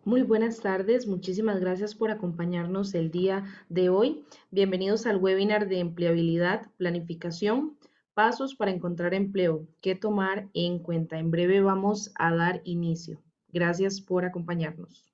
Muy buenas tardes, muchísimas gracias por acompañarnos el día de hoy. Bienvenidos al webinar de empleabilidad, planificación, pasos para encontrar empleo, qué tomar en cuenta. En breve vamos a dar inicio. Gracias por acompañarnos.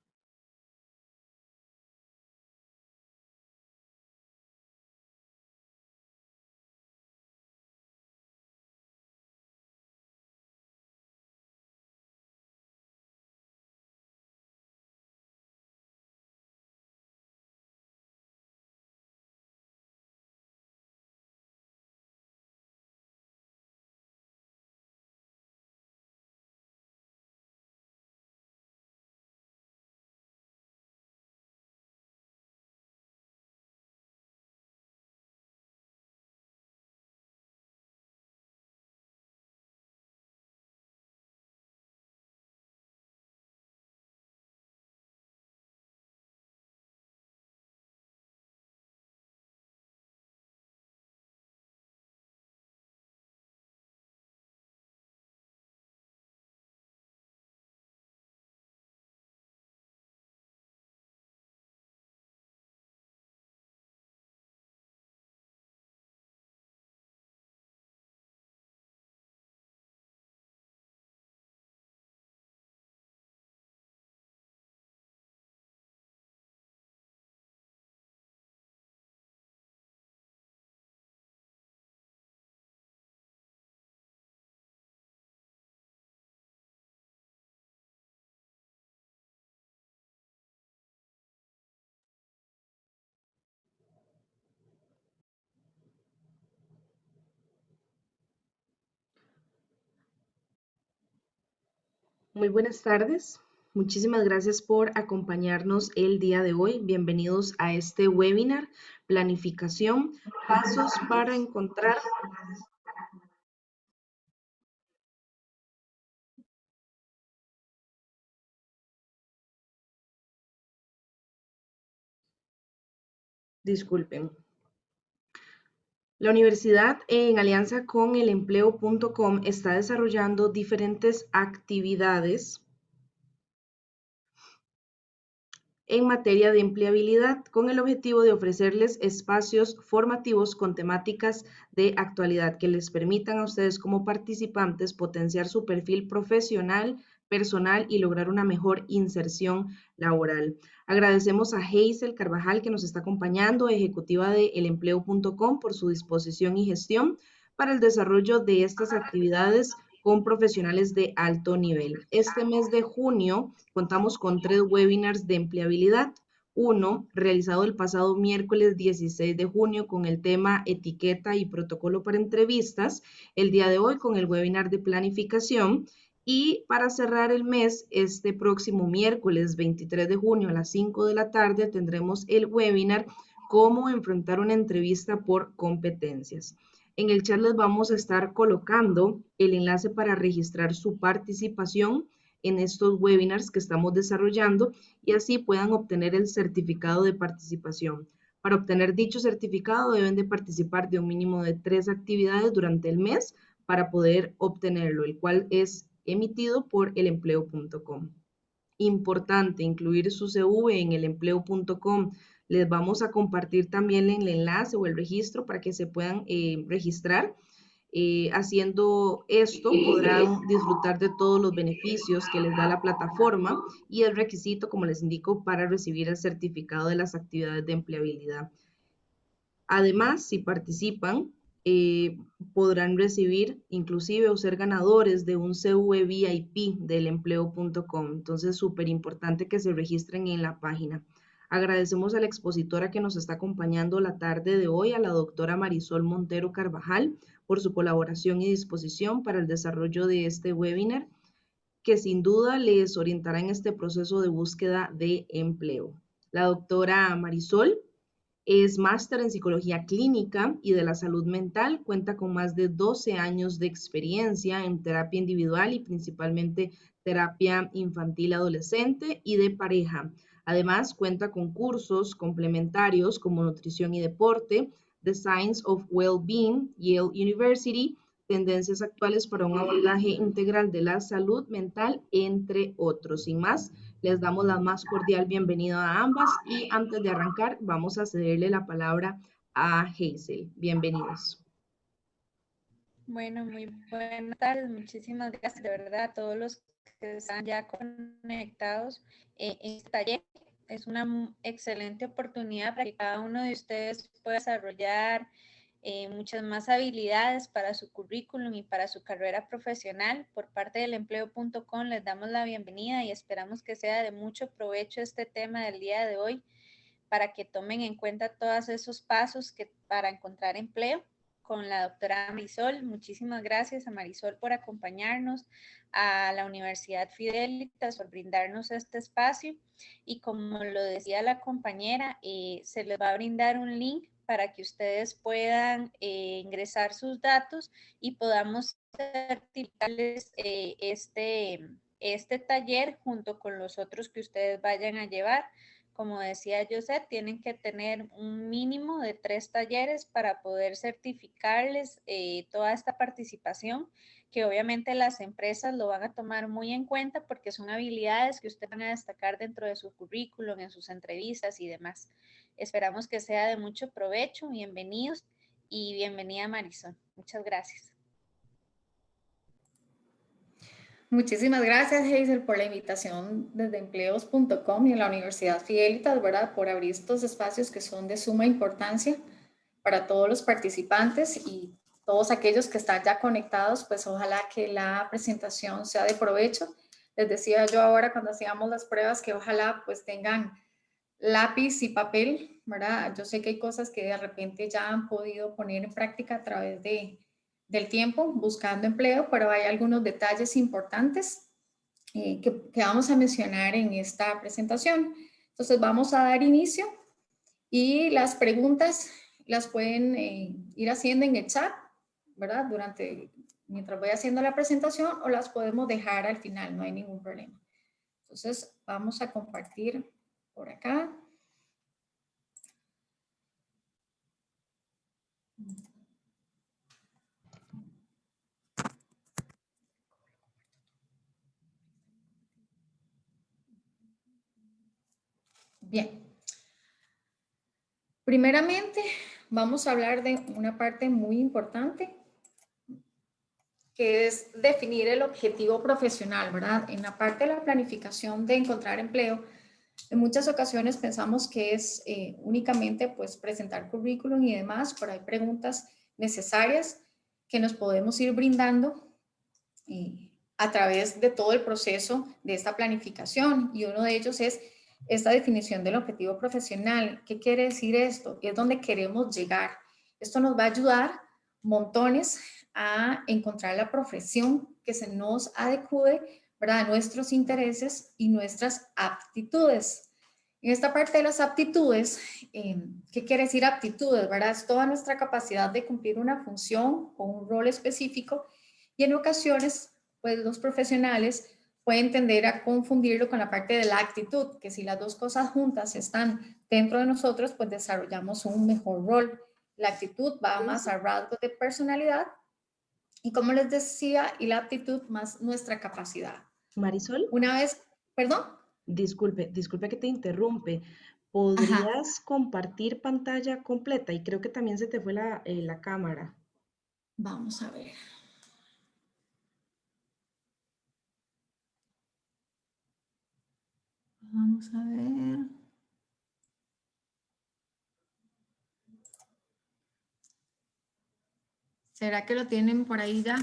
Muy buenas tardes. Muchísimas gracias por acompañarnos el día de hoy. Bienvenidos a este webinar, planificación, pasos para encontrar. Disculpen. La universidad, en alianza con elempleo.com, está desarrollando diferentes actividades en materia de empleabilidad con el objetivo de ofrecerles espacios formativos con temáticas de actualidad que les permitan a ustedes como participantes potenciar su perfil profesional, personal y lograr una mejor inserción laboral. Agradecemos a Hazel Carvajal que nos está acompañando, ejecutiva de elempleo.com, por su disposición y gestión para el desarrollo de estas actividades con profesionales de alto nivel. Este mes de junio contamos con 3 webinars de empleabilidad. Uno, realizado el pasado miércoles 16 de junio con el tema etiqueta y protocolo para entrevistas. El día de hoy con el webinar de planificación. Y para cerrar el mes, este próximo miércoles 23 de junio a las 5 de la tarde tendremos el webinar Cómo enfrentar una entrevista por competencias. En el chat les vamos a estar colocando el enlace para registrar su participación en estos webinars que estamos desarrollando y así puedan obtener el certificado de participación. Para obtener dicho certificado deben de participar de un mínimo de 3 actividades durante el mes para poder obtenerlo, el cual es emitido por elempleo.com. Importante incluir su CV en elempleo.com. Les vamos a compartir también el enlace o el registro para que se puedan registrar. Haciendo esto podrán disfrutar de todos los beneficios que les da la plataforma y el requisito, como les indico, para recibir el certificado de las actividades de empleabilidad. Además, si participan, podrán recibir inclusive o ser ganadores de un CV VIP del empleo.com. Entonces, súper importante que se registren en la página. Agradecemos a la expositora que nos está acompañando la tarde de hoy, a la doctora Marisol Montero Carvajal, por su colaboración y disposición para el desarrollo de este webinar, que sin duda les orientará en este proceso de búsqueda de empleo. La doctora Marisol es máster en psicología clínica y de la salud mental, cuenta con más de 12 años de experiencia en terapia individual y principalmente terapia infantil, adolescente y de pareja. Además, cuenta con cursos complementarios como nutrición y deporte, The Science of Well-Being, Yale University, tendencias actuales para un abordaje integral de la salud mental, entre otros. Sin más, Les damos la más cordial bienvenida a ambas y antes de arrancar vamos a cederle la palabra a Hazel. Bienvenidos. Bueno, muy buenas tardes. Muchísimas gracias de verdad a todos los que están ya conectados en este taller. Es una excelente oportunidad para que cada uno de ustedes pueda desarrollar muchas más habilidades para su currículum y para su carrera profesional. Por parte del empleo.com les damos la bienvenida y esperamos que sea de mucho provecho este tema del día de hoy para que tomen en cuenta todos esos pasos para encontrar empleo con la doctora Marisol. Muchísimas gracias a Marisol por acompañarnos, a la Universidad Fidelitas por brindarnos este espacio y como lo decía la compañera, se les va a brindar un link para que ustedes puedan ingresar sus datos y podamos certificarles este taller junto con los otros que ustedes vayan a llevar. Como decía José, tienen que tener un mínimo de 3 talleres para poder certificarles toda esta participación, que obviamente las empresas lo van a tomar muy en cuenta porque son habilidades que ustedes van a destacar dentro de su currículum, en sus entrevistas y demás. Esperamos que sea de mucho provecho. Bienvenidos y bienvenida Marisol. Muchas gracias. Muchísimas gracias, Hazel, por la invitación desde empleos.com y en la Universidad Fidelitas, ¿verdad? Por abrir estos espacios que son de suma importancia para todos los participantes y todos aquellos que están ya conectados, pues ojalá que la presentación sea de provecho. Les decía yo ahora cuando hacíamos las pruebas que ojalá pues tengan lápiz y papel, ¿verdad? Yo sé que hay cosas que de repente ya han podido poner en práctica a través del tiempo buscando empleo, pero hay algunos detalles importantes que vamos a mencionar en esta presentación. Entonces vamos a dar inicio y las preguntas las pueden ir haciendo en el chat, ¿verdad? Mientras voy haciendo la presentación o las podemos dejar al final, no hay ningún problema. Entonces vamos a compartir por acá. Bien. Primeramente, vamos a hablar de una parte muy importante, que es definir el objetivo profesional, ¿verdad? En la parte de la planificación de encontrar empleo, en muchas ocasiones pensamos que es únicamente pues presentar currículum y demás, pero hay preguntas necesarias que nos podemos ir brindando a través de todo el proceso de esta planificación, y uno de ellos es esta definición del objetivo profesional. ¿Qué quiere decir esto? Es donde queremos llegar. Esto nos va a ayudar montones a encontrar la profesión que se nos adecue, ¿verdad?, a nuestros intereses y nuestras aptitudes. En esta parte de las aptitudes, ¿qué quiere decir aptitudes? ¿Verdad? Es toda nuestra capacidad de cumplir una función o un rol específico, y en ocasiones, pues los profesionales pueden tender a confundirlo con la parte de la actitud, que si las dos cosas juntas están dentro de nosotros, pues desarrollamos un mejor rol. La actitud va más a rasgos de personalidad y, como les decía, y la aptitud más nuestra capacidad. Marisol. Una vez, perdón. Disculpe que te interrumpe. Ajá. ¿Podrías compartir pantalla completa? Y creo que también se te fue la cámara. Vamos a ver. Vamos a ver. ¿Será que lo tienen por ahí ya?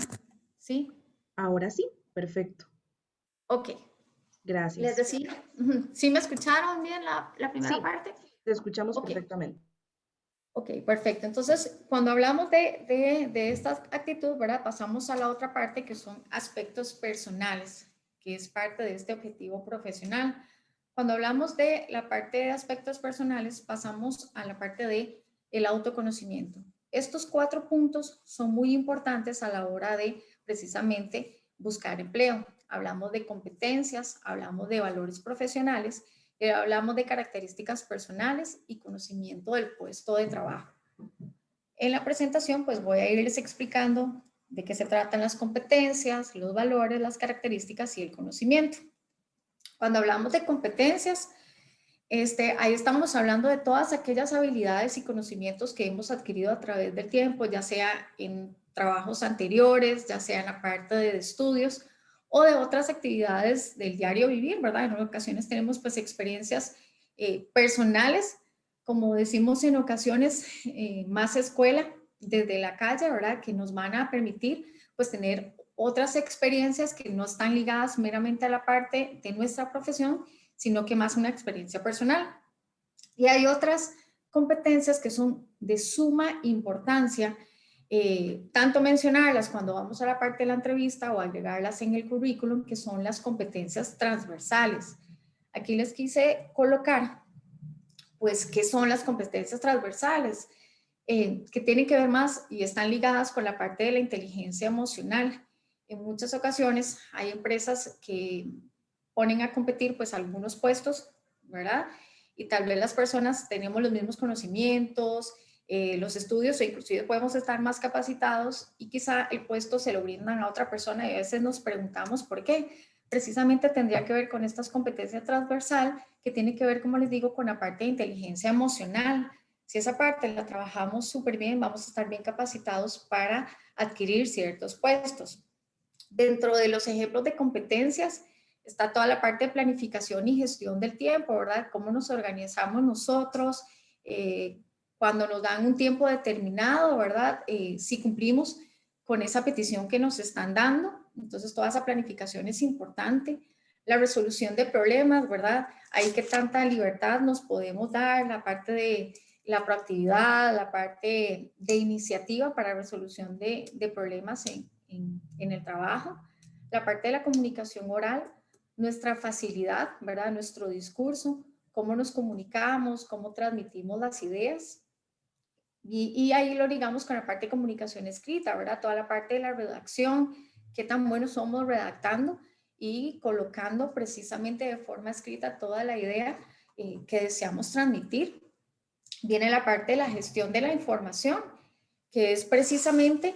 ¿Sí? Ahora sí, perfecto. Ok. Les Gracias. decía, ¿sí me escucharon bien la primera Sí, parte? te escuchamos Ok. perfectamente. Ok, perfecto. Entonces, cuando hablamos de esta actitud, ¿verdad? Pasamos a la otra parte, que son aspectos personales, que es parte de este objetivo profesional. Cuando hablamos de la parte de aspectos personales, pasamos a la parte de el autoconocimiento. Estos 4 puntos son muy importantes a la hora de precisamente buscar empleo. Hablamos de competencias, hablamos de valores profesionales, hablamos de características personales y conocimiento del puesto de trabajo. En la presentación, pues voy a irles explicando de qué se tratan las competencias, los valores, las características y el conocimiento. Cuando hablamos de competencias, ahí estamos hablando de todas aquellas habilidades y conocimientos que hemos adquirido a través del tiempo, ya sea en trabajos anteriores, ya sea en la parte de estudios o de otras actividades del diario vivir, ¿verdad? En ocasiones tenemos pues experiencias personales, como decimos en ocasiones, más escuela desde la calle, ¿verdad? Que nos van a permitir pues tener otras experiencias que no están ligadas meramente a la parte de nuestra profesión, sino que más una experiencia personal. Y hay otras competencias que son de suma importancia, tanto mencionarlas cuando vamos a la parte de la entrevista o agregarlas en el currículum, que son las competencias transversales. Aquí les quise colocar, pues, qué son las competencias transversales, que tienen que ver más y están ligadas con la parte de la inteligencia emocional. En muchas ocasiones hay empresas que ponen a competir pues algunos puestos, ¿verdad? Y tal vez las personas tenemos los mismos conocimientos, los estudios, o inclusive podemos estar más capacitados y quizá el puesto se lo brindan a otra persona y a veces nos preguntamos por qué. Precisamente tendría que ver con estas competencias transversal que tiene que ver, como les digo, con la parte de inteligencia emocional. Si esa parte la trabajamos súper bien, vamos a estar bien capacitados para adquirir ciertos puestos. Dentro de los ejemplos de competencias está toda la parte de planificación y gestión del tiempo, ¿verdad? Cómo nos organizamos nosotros, cuando nos dan un tiempo determinado, ¿verdad? Si cumplimos con esa petición que nos están dando, entonces toda esa planificación es importante. La resolución de problemas, ¿verdad? Ahí que tanta libertad nos podemos dar, la parte de la proactividad, la parte de iniciativa para resolución de problemas en el trabajo, la parte de la comunicación oral, nuestra facilidad, ¿verdad? Nuestro discurso, cómo nos comunicamos, cómo transmitimos las ideas. Y ahí lo ligamos con la parte de comunicación escrita, ¿verdad? Toda la parte de la redacción, qué tan buenos somos redactando y colocando precisamente de forma escrita toda la idea que deseamos transmitir. Viene la parte de la gestión de la información, que es precisamente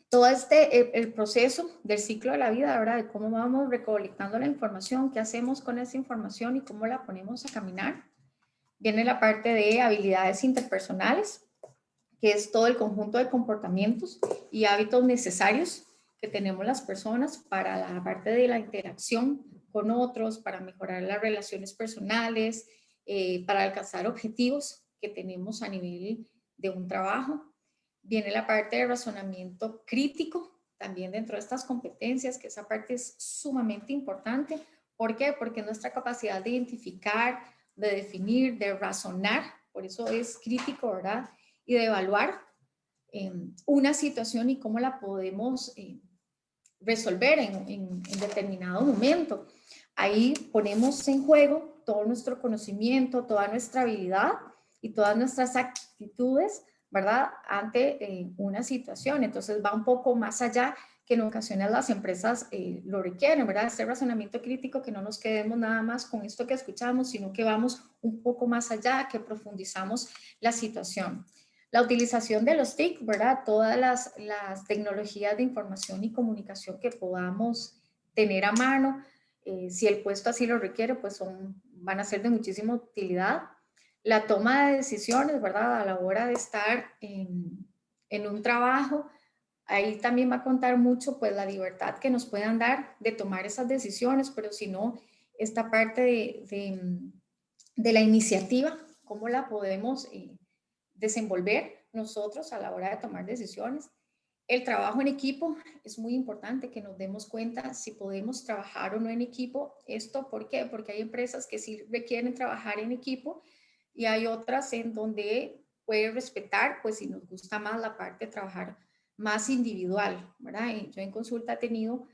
todo el proceso del ciclo de la vida, ¿verdad? De cómo vamos recolectando la información, qué hacemos con esa información y cómo la ponemos a caminar. Viene la parte de habilidades interpersonales, que es todo el conjunto de comportamientos y hábitos necesarios que tenemos las personas para la parte de la interacción con otros, para mejorar las relaciones personales, para alcanzar objetivos que tenemos a nivel de un trabajo. Viene la parte de razonamiento crítico, también dentro de estas competencias, que esa parte es sumamente importante. ¿Por qué? Porque nuestra capacidad de identificar, de definir, de razonar, por eso es crítico, ¿verdad? Y de evaluar una situación y cómo la podemos resolver en determinado momento. Ahí ponemos en juego todo nuestro conocimiento, toda nuestra habilidad y todas nuestras actitudes, ¿verdad? Ante una situación. Entonces va un poco más allá, que en ocasiones las empresas lo requieren, ¿verdad? Este razonamiento crítico, que no nos quedemos nada más con esto que escuchamos, sino que vamos un poco más allá, que profundizamos la situación. La utilización de los TIC, ¿verdad? Todas las tecnologías de información y comunicación que podamos tener a mano, si el puesto así lo requiere, pues van a ser de muchísima utilidad. La toma de decisiones, ¿verdad? A la hora de estar en un trabajo, ahí también va a contar mucho pues la libertad que nos puedan dar de tomar esas decisiones, pero si no, esta parte de la iniciativa, cómo la podemos desenvolver nosotros a la hora de tomar decisiones. El trabajo en equipo es muy importante, que nos demos cuenta si podemos trabajar o no en equipo. ¿Esto por qué? Porque hay empresas que sí requieren trabajar en equipo y hay otras en donde puede respetar, pues si nos gusta más la parte de trabajar más individual, ¿verdad? Y yo en consulta he tenido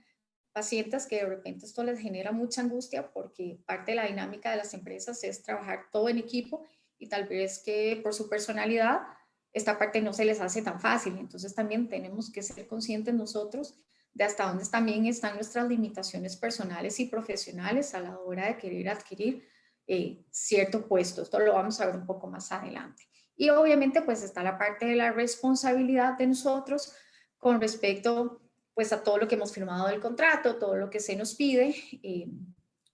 pacientes que de repente esto les genera mucha angustia porque parte de la dinámica de las empresas es trabajar todo en equipo y tal vez que por su personalidad esta parte no se les hace tan fácil. Entonces también tenemos que ser conscientes nosotros de hasta dónde también están nuestras limitaciones personales y profesionales a la hora de querer adquirir cierto puesto. Esto lo vamos a ver un poco más adelante. Y obviamente pues está la parte de la responsabilidad de nosotros con respecto pues a todo lo que hemos firmado del contrato, todo lo que se nos pide,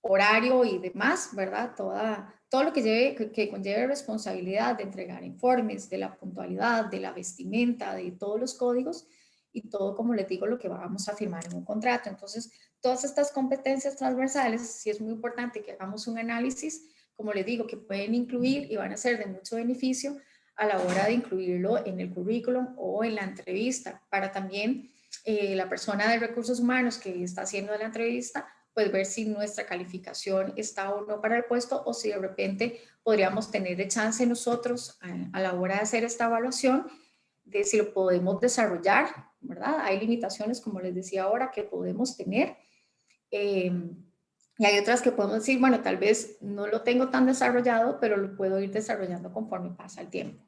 horario y demás, ¿verdad? Todo lo que conlleve responsabilidad de entregar informes, de la puntualidad, de la vestimenta, de todos los códigos y todo, como les digo, lo que vamos a firmar en un contrato. Entonces, todas estas competencias transversales, sí es muy importante que hagamos un análisis, como les digo, que pueden incluir y van a ser de mucho beneficio a la hora de incluirlo en el currículum o en la entrevista, para también la persona de recursos humanos que está haciendo la entrevista, pues ver si nuestra calificación está o no para el puesto, o si de repente podríamos tener de chance nosotros a la hora de hacer esta evaluación, de si lo podemos desarrollar, ¿verdad? Hay limitaciones, como les decía ahora, que podemos tener. Y hay otras que podemos decir, bueno, tal vez no lo tengo tan desarrollado, pero lo puedo ir desarrollando conforme pasa el tiempo.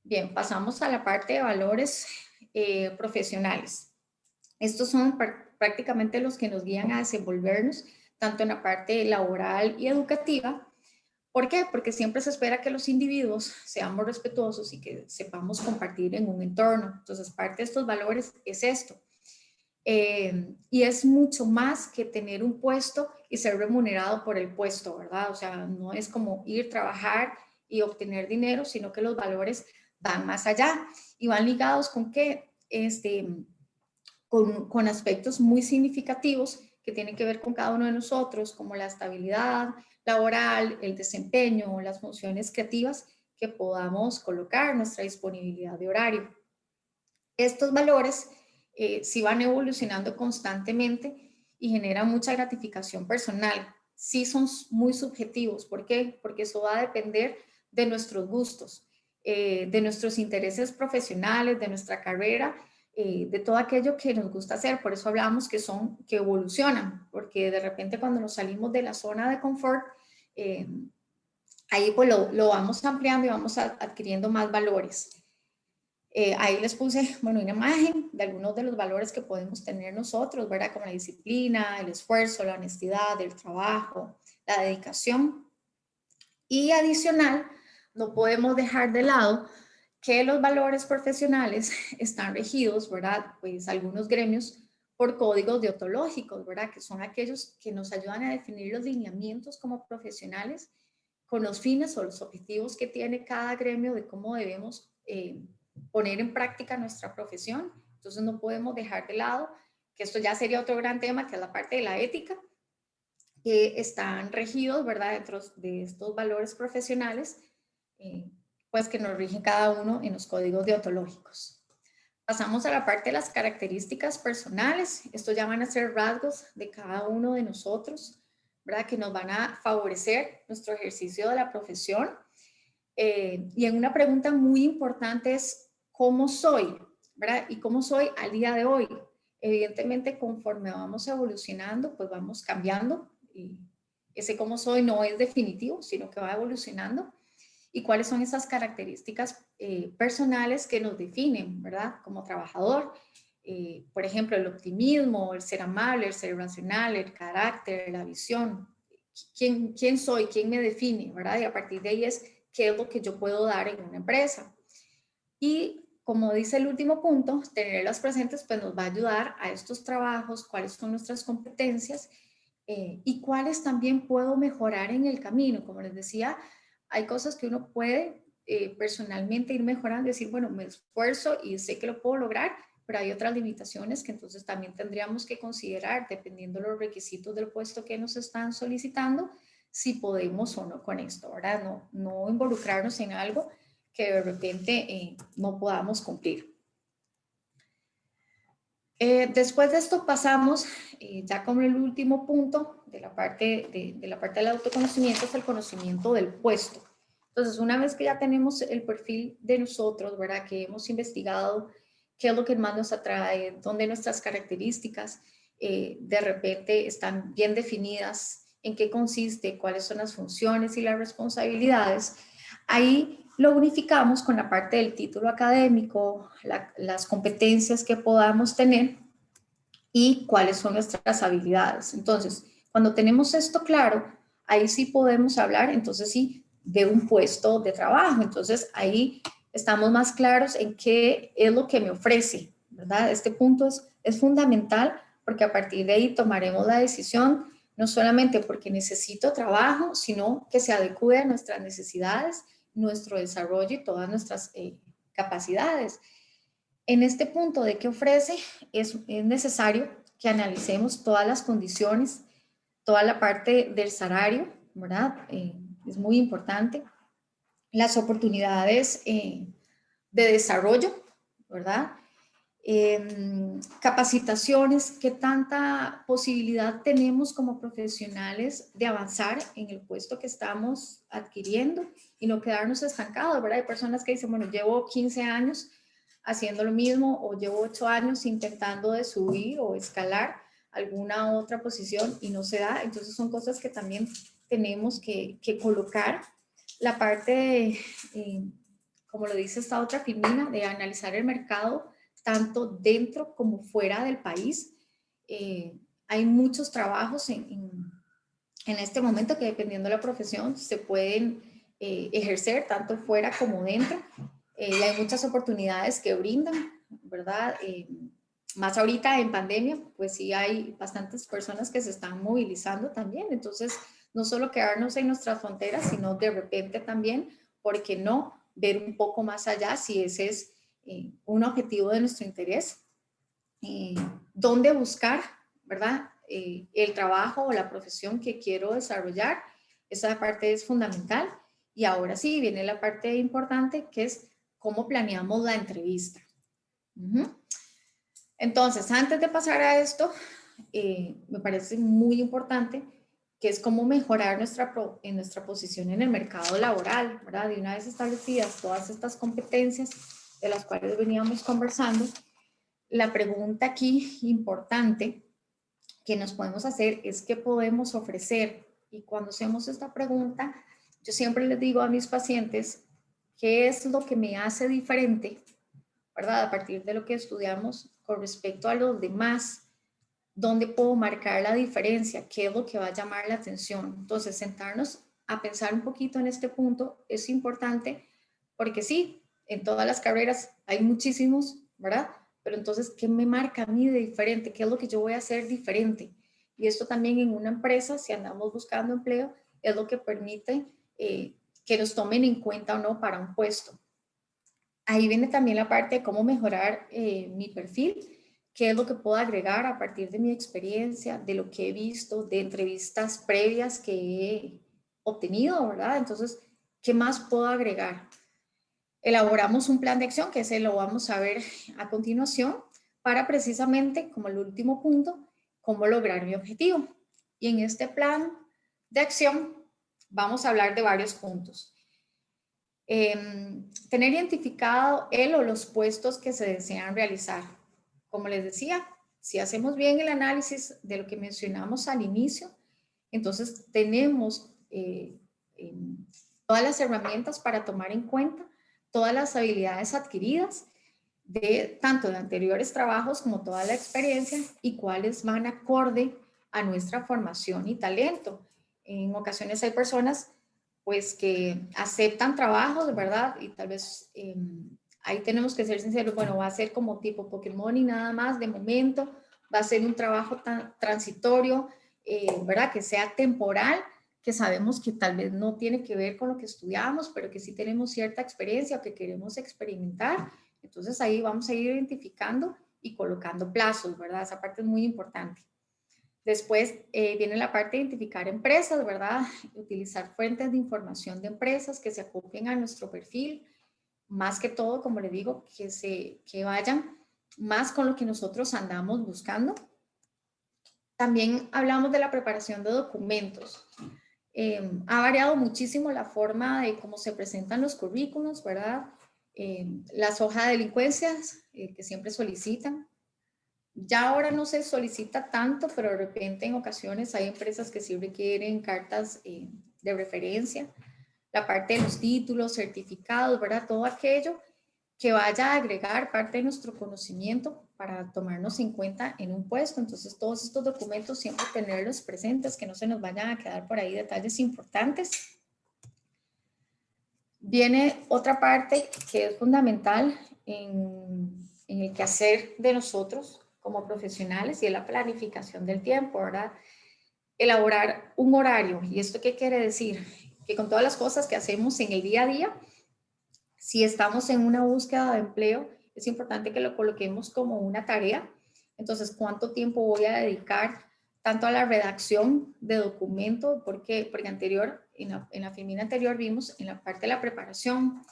Bien, pasamos a la parte de valores profesionales. Estos son prácticamente los que nos guían a desenvolvernos, tanto en la parte laboral y educativa. ¿Por qué? Porque siempre se espera que los individuos seamos respetuosos y que sepamos compartir en un entorno. Entonces, parte de estos valores es esto. Y es mucho más que tener un puesto y ser remunerado por el puesto, ¿verdad? O sea, no es como ir, trabajar y obtener dinero, sino que los valores van más allá y van ligados con que, con aspectos muy significativos que tienen que ver con cada uno de nosotros, como la estabilidad laboral, el desempeño, las funciones creativas que podamos colocar, nuestra disponibilidad de horario. Estos valores sí van evolucionando constantemente y generan mucha gratificación personal. Sí son muy subjetivos. ¿Por qué? Porque eso va a depender de nuestros gustos, de nuestros intereses profesionales, de nuestra carrera, de todo aquello que nos gusta hacer. Por eso hablamos que evolucionan, porque de repente cuando nos salimos de la zona de confort, ahí pues lo vamos ampliando y vamos adquiriendo más valores. Ahí les puse, bueno, una imagen de algunos de los valores que podemos tener nosotros, ¿verdad? Como la disciplina, el esfuerzo, la honestidad, el trabajo, la dedicación. Y adicional, no podemos dejar de lado que los valores profesionales están regidos, ¿verdad? Pues algunos gremios por códigos deontológicos, ¿verdad? Que son aquellos que nos ayudan a definir los lineamientos como profesionales con los fines o los objetivos que tiene cada gremio de cómo debemos poner en práctica nuestra profesión. Entonces no podemos dejar de lado que esto ya sería otro gran tema, que es la parte de la ética, que están regidos, ¿verdad? Dentro de estos valores profesionales, pues que nos rigen cada uno en los códigos deontológicos. Pasamos a la parte de las características personales. Esto ya van a ser rasgos de cada uno de nosotros, ¿verdad? Que nos van a favorecer nuestro ejercicio de la profesión. Y en una pregunta muy importante es, ¿cómo soy? ¿Verdad? ¿Y cómo soy al día de hoy? Evidentemente, conforme vamos evolucionando, pues vamos cambiando. Y ese cómo soy no es definitivo, sino que va evolucionando. ¿Y cuáles son esas características personales que nos definen, ¿verdad? Como trabajador. Por ejemplo, el optimismo, el ser amable, el ser racional, el carácter, la visión. ¿Quién soy? ¿Quién me define? ¿Verdad? Y a partir de ahí es qué es lo que yo puedo dar en una empresa. Y como dice el último punto, tenerlas presentes pues nos va a ayudar a estos trabajos, cuáles son nuestras competencias y cuáles también puedo mejorar en el camino. Como les decía, hay cosas que uno puede personalmente ir mejorando, decir, bueno, me esfuerzo y sé que lo puedo lograr, pero hay otras limitaciones que entonces también tendríamos que considerar, dependiendo de los requisitos del puesto que nos están solicitando, si podemos o no con esto, ¿verdad? No involucrarnos en algo que de repente no podamos cumplir. Después de esto pasamos ya con el último punto de la parte del autoconocimiento, es el conocimiento del puesto. Entonces, una vez que ya tenemos el perfil de nosotros, ¿verdad? Que hemos investigado qué es lo que más nos atrae, dónde nuestras características de repente están bien definidas, en qué consiste, cuáles son las funciones y las responsabilidades, ahí lo unificamos con la parte del título académico, las competencias que podamos tener y cuáles son nuestras habilidades. Entonces, cuando tenemos esto claro, ahí sí podemos hablar, entonces sí, de un puesto de trabajo. Entonces, ahí estamos más claros en qué es lo que me ofrece, ¿verdad? Este punto es fundamental porque a partir de ahí tomaremos la decisión, no solamente porque necesito trabajo, sino que se adecue a nuestras necesidades, nuestro desarrollo y todas nuestras capacidades. En este punto de qué ofrece, es necesario que analicemos todas las condiciones, toda la parte del salario, ¿verdad? Es muy importante. Las oportunidades de desarrollo, ¿verdad? Capacitaciones, qué tanta posibilidad tenemos como profesionales de avanzar en el puesto que estamos adquiriendo y no quedarnos estancados, ¿verdad? Hay personas que dicen, bueno, llevo 15 años haciendo lo mismo o llevo 8 años intentando de subir o escalar alguna otra posición y no se da. Entonces son cosas que también tenemos que colocar. La parte, como lo dice esta otra Firmina, de analizar el mercado tanto dentro como fuera del país. Hay muchos trabajos en este momento que dependiendo de la profesión se pueden ejercer tanto fuera como dentro. Y hay muchas oportunidades que brindan, ¿verdad? Más ahorita en pandemia, pues sí hay bastantes personas que se están movilizando también. Entonces, no solo quedarnos en nuestras fronteras, sino de repente también, ¿por qué no ver un poco más allá si ese es un objetivo de nuestro interés? ¿Dónde buscar, verdad? El trabajo o la profesión que quiero desarrollar. Esa parte es fundamental. Y ahora sí, viene la parte importante, que es cómo planeamos la entrevista. Entonces, antes de pasar a esto, me parece muy importante que es cómo mejorar nuestra posición en el mercado laboral, ¿verdad? Y una vez establecidas todas estas competencias de las cuales veníamos conversando, la pregunta aquí importante que nos podemos hacer es qué podemos ofrecer. Y cuando hacemos esta pregunta, yo siempre les digo a mis pacientes, ¿qué es lo que me hace diferente, verdad? A partir de lo que estudiamos con respecto a los demás, ¿dónde puedo marcar la diferencia? ¿Qué es lo que va a llamar la atención? Entonces, sentarnos a pensar un poquito en este punto es importante porque sí, en todas las carreras hay muchísimos, ¿verdad? Pero entonces, ¿qué me marca a mí de diferente? ¿Qué es lo que yo voy a hacer diferente? Y esto también en una empresa, si andamos buscando empleo, es lo que permite que nos tomen en cuenta o no para un puesto. Ahí viene también la parte de cómo mejorar mi perfil, qué es lo que puedo agregar a partir de mi experiencia, de lo que he visto, de entrevistas previas que he obtenido, ¿verdad? Entonces, ¿qué más puedo agregar? Elaboramos un plan de acción, que ese lo vamos a ver a continuación, para precisamente, como el último punto, cómo lograr mi objetivo. Y en este plan de acción vamos a hablar de varios puntos. Tener identificado el o los puestos que se desean realizar. Como les decía, si hacemos bien el análisis de lo que mencionamos al inicio, entonces tenemos todas las herramientas para tomar en cuenta todas las habilidades adquiridas de tanto de anteriores trabajos como toda la experiencia y cuáles van acorde a nuestra formación y talento. En ocasiones hay personas pues que aceptan trabajos, ¿verdad? Y tal vez ahí tenemos que ser sinceros, bueno, va a ser como tipo Pokémon y nada más de momento, va a ser un trabajo transitorio, ¿verdad? Que sea temporal, que sabemos que tal vez no tiene que ver con lo que estudiamos, pero que sí tenemos cierta experiencia o que queremos experimentar. Entonces ahí vamos a ir identificando y colocando plazos, ¿verdad? Esa parte es muy importante. Después viene la parte de identificar empresas, ¿verdad? Utilizar fuentes de información de empresas que se acoplen a nuestro perfil, más que todo, como le digo, que vayan más con lo que nosotros andamos buscando. También hablamos de la preparación de documentos. Ha variado muchísimo la forma de cómo se presentan los currículos, ¿verdad? Las hojas de delincuencias que siempre solicitan. Ya ahora no se solicita tanto, pero de repente en ocasiones hay empresas que sí requieren cartas de referencia. La parte de los títulos, certificados, ¿verdad? Todo aquello que vaya a agregar parte de nuestro conocimiento para tomarnos en cuenta en un puesto. Entonces, todos estos documentos siempre tenerlos presentes, que no se nos vayan a quedar por ahí detalles importantes. Viene otra parte que es fundamental en en el quehacer de nosotros como profesionales y en la planificación del tiempo, ¿verdad? Elaborar un horario. ¿Y esto qué quiere decir? Que con todas las cosas que hacemos en el día a día, si estamos en una búsqueda de empleo, es importante que lo coloquemos como una tarea. Entonces, ¿cuánto tiempo voy a dedicar tanto a la redacción de documento? Porque en la filmina anterior vimos en la parte de la preparación,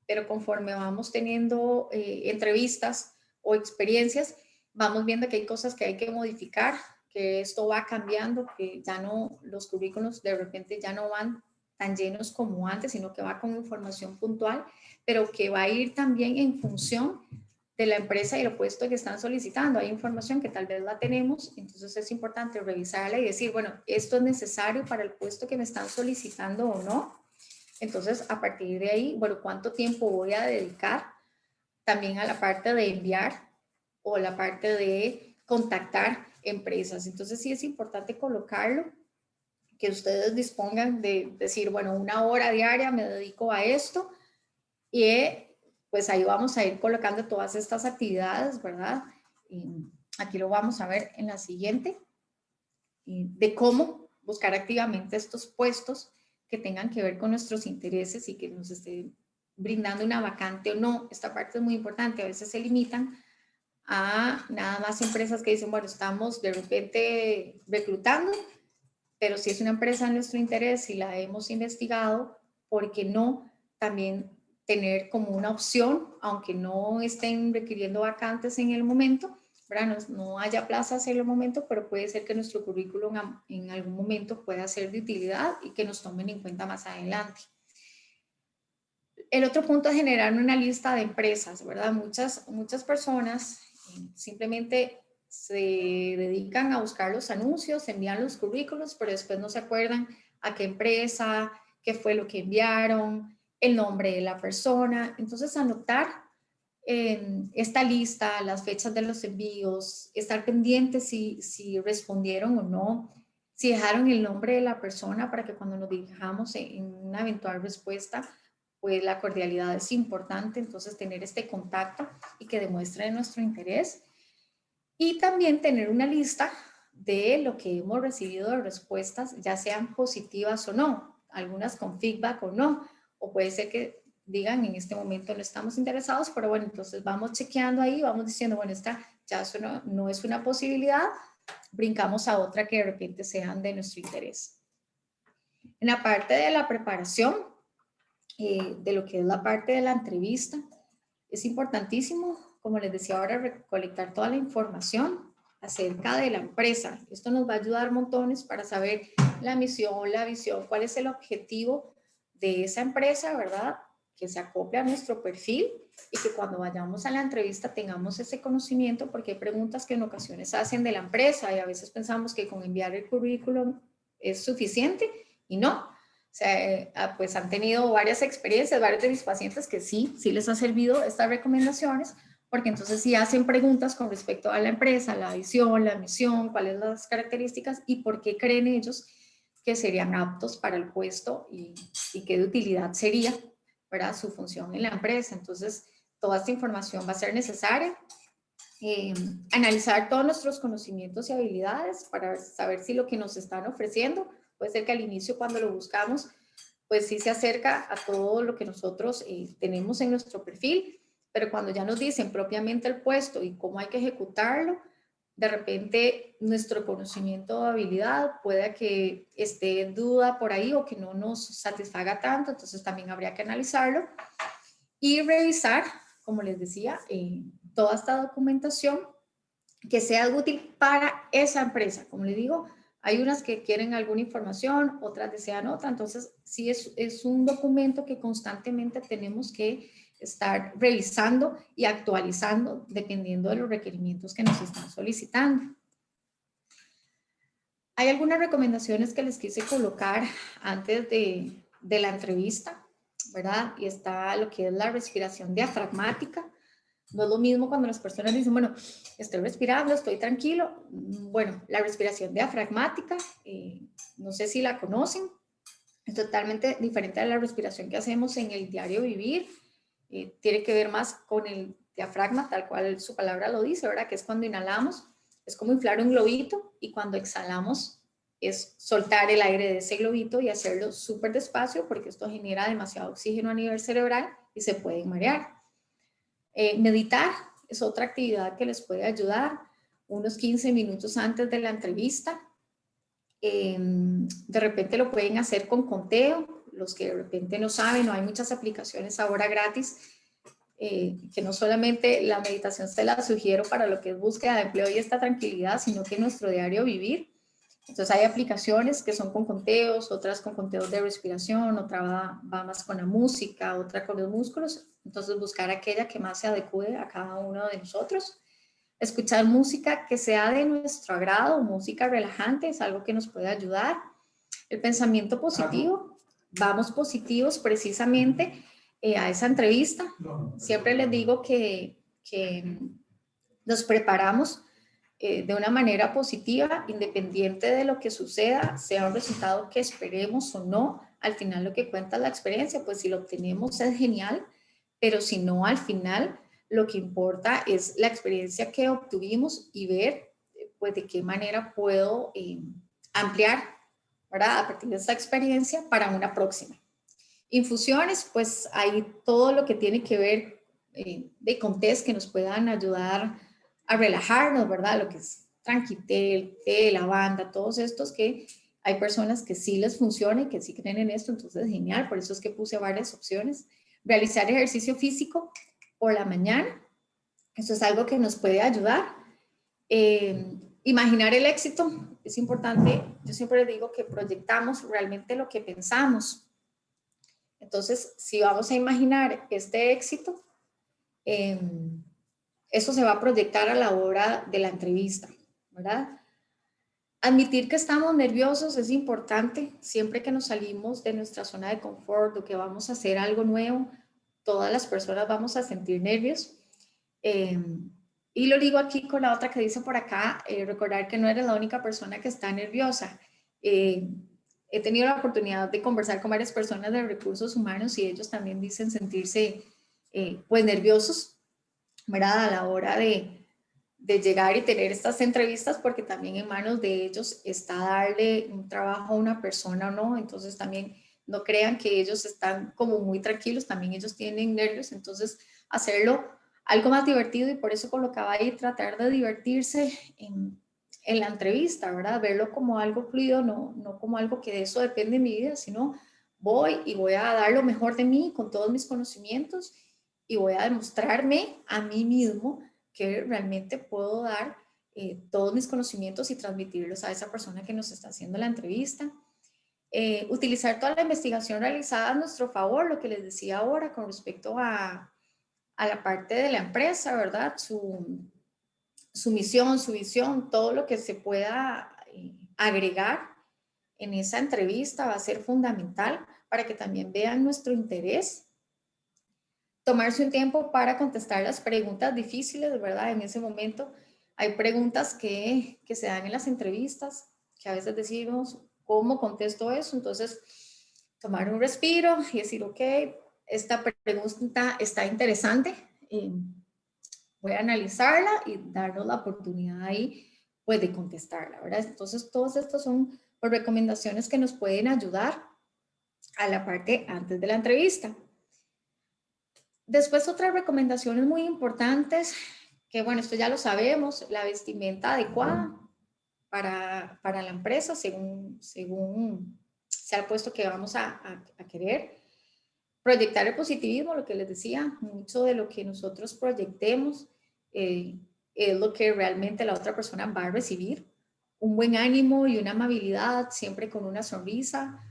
pero conforme vamos teniendo entrevistas o experiencias, vamos viendo que hay cosas que hay que modificar, que esto va cambiando, que ya no, los currículos de repente ya no van tan llenos como antes, sino que va con información puntual, pero que va a ir también en función de la empresa y el puesto que están solicitando. Hay información que tal vez la tenemos, entonces es importante revisarla y decir, bueno, esto es necesario para el puesto que me están solicitando o no. Entonces, a partir de ahí, bueno, ¿cuánto tiempo voy a dedicar también a la parte de enviar o la parte de contactar empresas? Entonces, sí es importante colocarlo, que ustedes dispongan de decir, bueno, 1 hora diaria me dedico a esto y pues ahí vamos a ir colocando todas estas actividades, ¿verdad? Y aquí lo vamos a ver en la siguiente, de cómo buscar activamente estos puestos que tengan que ver con nuestros intereses y que nos estén brindando una vacante o no. Esta parte es muy importante. A veces se limitan a nada más empresas que dicen, bueno, estamos de repente reclutando, pero si es una empresa de nuestro interés y la hemos investigado, ¿por qué no también tener como una opción, aunque no estén requiriendo vacantes en el momento, ¿verdad? No haya plazas en el momento, pero puede ser que nuestro currículum en algún momento pueda ser de utilidad y que nos tomen en cuenta más adelante. El otro punto es generar una lista de empresas, ¿verdad? Muchas personas simplemente se dedican a buscar los anuncios, envían los currículos, pero después no se acuerdan a qué empresa, qué fue lo que enviaron, el nombre de la persona. Entonces, anotar en esta lista las fechas de los envíos, estar pendientes si respondieron o no, si dejaron el nombre de la persona para que cuando nos dirijamos en una eventual respuesta, pues la cordialidad es importante. Entonces, tener este contacto y que demuestre nuestro interés. Y también tener una lista de lo que hemos recibido de respuestas, ya sean positivas o no, algunas con feedback o no, o puede ser que digan en este momento no estamos interesados, pero bueno, entonces vamos chequeando ahí, vamos diciendo, bueno, esta ya no es una posibilidad, brincamos a otra que de repente sean de nuestro interés. En la parte de la preparación, de lo que es la parte de la entrevista, es importantísimo, como les decía ahora, recolectar toda la información acerca de la empresa. Esto nos va a ayudar montones para saber la misión, la visión, cuál es el objetivo de esa empresa, ¿verdad? Que se acople a nuestro perfil y que cuando vayamos a la entrevista tengamos ese conocimiento, porque hay preguntas que en ocasiones hacen de la empresa y a veces pensamos que con enviar el currículum es suficiente y no. O sea, pues han tenido varias experiencias, varios de mis pacientes que sí les ha servido estas recomendaciones, porque entonces sí hacen preguntas con respecto a la empresa, la visión, la misión, cuáles son las características y por qué creen ellos que serían aptos para el puesto y qué de utilidad sería, ¿verdad?, su función en la empresa. Entonces, toda esta información va a ser necesaria. Analizar todos nuestros conocimientos y habilidades para saber si lo que nos están ofreciendo puede ser que al inicio cuando lo buscamos, pues sí se acerca a todo lo que nosotros tenemos en nuestro perfil, pero cuando ya nos dicen propiamente el puesto y cómo hay que ejecutarlo, de repente nuestro conocimiento o habilidad puede que esté en duda por ahí o que no nos satisfaga tanto, entonces también habría que analizarlo y revisar, como les decía, toda esta documentación que sea útil para esa empresa. Como les digo, hay unas que quieren alguna información, otras desean otra, entonces sí es un documento que constantemente tenemos que estar revisando y actualizando dependiendo de los requerimientos que nos están solicitando. Hay algunas recomendaciones que les quise colocar antes de la entrevista, ¿verdad? Y está lo que es la respiración diafragmática. No es lo mismo cuando las personas dicen, bueno, estoy respirando, estoy tranquilo. Bueno, la respiración diafragmática, no sé si la conocen, es totalmente diferente a la respiración que hacemos en el diario vivir. Tiene que ver más con el diafragma, tal cual su palabra lo dice, ¿verdad? Que es cuando inhalamos, es como inflar un globito, y cuando exhalamos es soltar el aire de ese globito y hacerlo súper despacio, porque esto genera demasiado oxígeno a nivel cerebral y se pueden marear. Meditar es otra actividad que les puede ayudar unos 15 minutos antes de la entrevista. De repente lo pueden hacer con conteo, los que de repente no saben, o hay muchas aplicaciones ahora gratis, que no solamente la meditación se la sugiero para lo que es búsqueda de empleo y esta tranquilidad, sino que en nuestro diario vivir. Entonces hay aplicaciones que son con conteos, otras con conteos de respiración, otra va más con la música, otra con los músculos. Entonces buscar aquella que más se adecue a cada uno de nosotros. Escuchar música que sea de nuestro agrado, música relajante, es algo que nos puede ayudar. El pensamiento positivo, vamos positivos precisamente a esa entrevista. Siempre les digo que nos preparamos de una manera positiva, independiente de lo que suceda, sea un resultado que esperemos o no. Al final lo que cuenta es la experiencia, pues si lo obtenemos es genial, pero si no, al final lo que importa es la experiencia que obtuvimos y ver pues de qué manera puedo ampliar, ¿verdad? A partir de esta experiencia para una próxima. Infusiones, pues hay todo lo que tiene que ver con tés que nos puedan ayudar a relajarnos, ¿verdad? Lo que es tranquitel, té, lavanda, todos estos que hay personas que sí les funciona y que sí creen en esto, entonces genial, por eso es que puse varias opciones. Realizar ejercicio físico por la mañana, eso es algo que nos puede ayudar. Imaginar el éxito es importante, yo siempre digo que proyectamos realmente lo que pensamos. Entonces, si vamos a imaginar este éxito, eso se va a proyectar a la hora de la entrevista, ¿verdad? Admitir que estamos nerviosos es importante. Siempre que nos salimos de nuestra zona de confort o que vamos a hacer algo nuevo, todas las personas vamos a sentir nervios. Y lo digo aquí con la otra que dice por acá, recordar que no eres la única persona que está nerviosa. He tenido la oportunidad de conversar con varias personas de recursos humanos y ellos también dicen sentirse pues nerviosos, ¿verdad? A la hora de llegar y tener estas entrevistas, porque también en manos de ellos está darle un trabajo a una persona o no. Entonces también no crean que ellos están como muy tranquilos, también ellos tienen nervios. Entonces hacerlo algo más divertido, y por eso colocaba ahí tratar de divertirse en la entrevista, ¿verdad? Verlo como algo fluido, no como algo que de eso depende de mi vida, sino voy y voy a dar lo mejor de mí con todos mis conocimientos y voy a demostrarme a mí mismo que realmente puedo dar todos mis conocimientos y transmitirlos a esa persona que nos está haciendo la entrevista. Utilizar toda la investigación realizada a nuestro favor, lo que les decía ahora con respecto a la parte de la empresa, ¿verdad? Su misión, su visión, todo lo que se pueda agregar en esa entrevista va a ser fundamental para que también vean nuestro interés. Tomarse un tiempo para contestar las preguntas difíciles, ¿verdad? En ese momento hay preguntas que se dan en las entrevistas, que a veces decimos, ¿cómo contesto eso? Entonces, tomar un respiro y decir, ok, esta pregunta está interesante, voy a analizarla y darnos la oportunidad ahí, pues, de contestarla, ¿verdad? Entonces, todas estas son pues, recomendaciones que nos pueden ayudar a la parte antes de la entrevista. Después, otras recomendaciones muy importantes, que bueno, esto ya lo sabemos, la vestimenta adecuada para la empresa, según sea el puesto que vamos a querer. Proyectar el positivismo, lo que les decía, mucho de lo que nosotros proyectemos es lo que realmente la otra persona va a recibir. Un buen ánimo y una amabilidad, siempre con una sonrisa.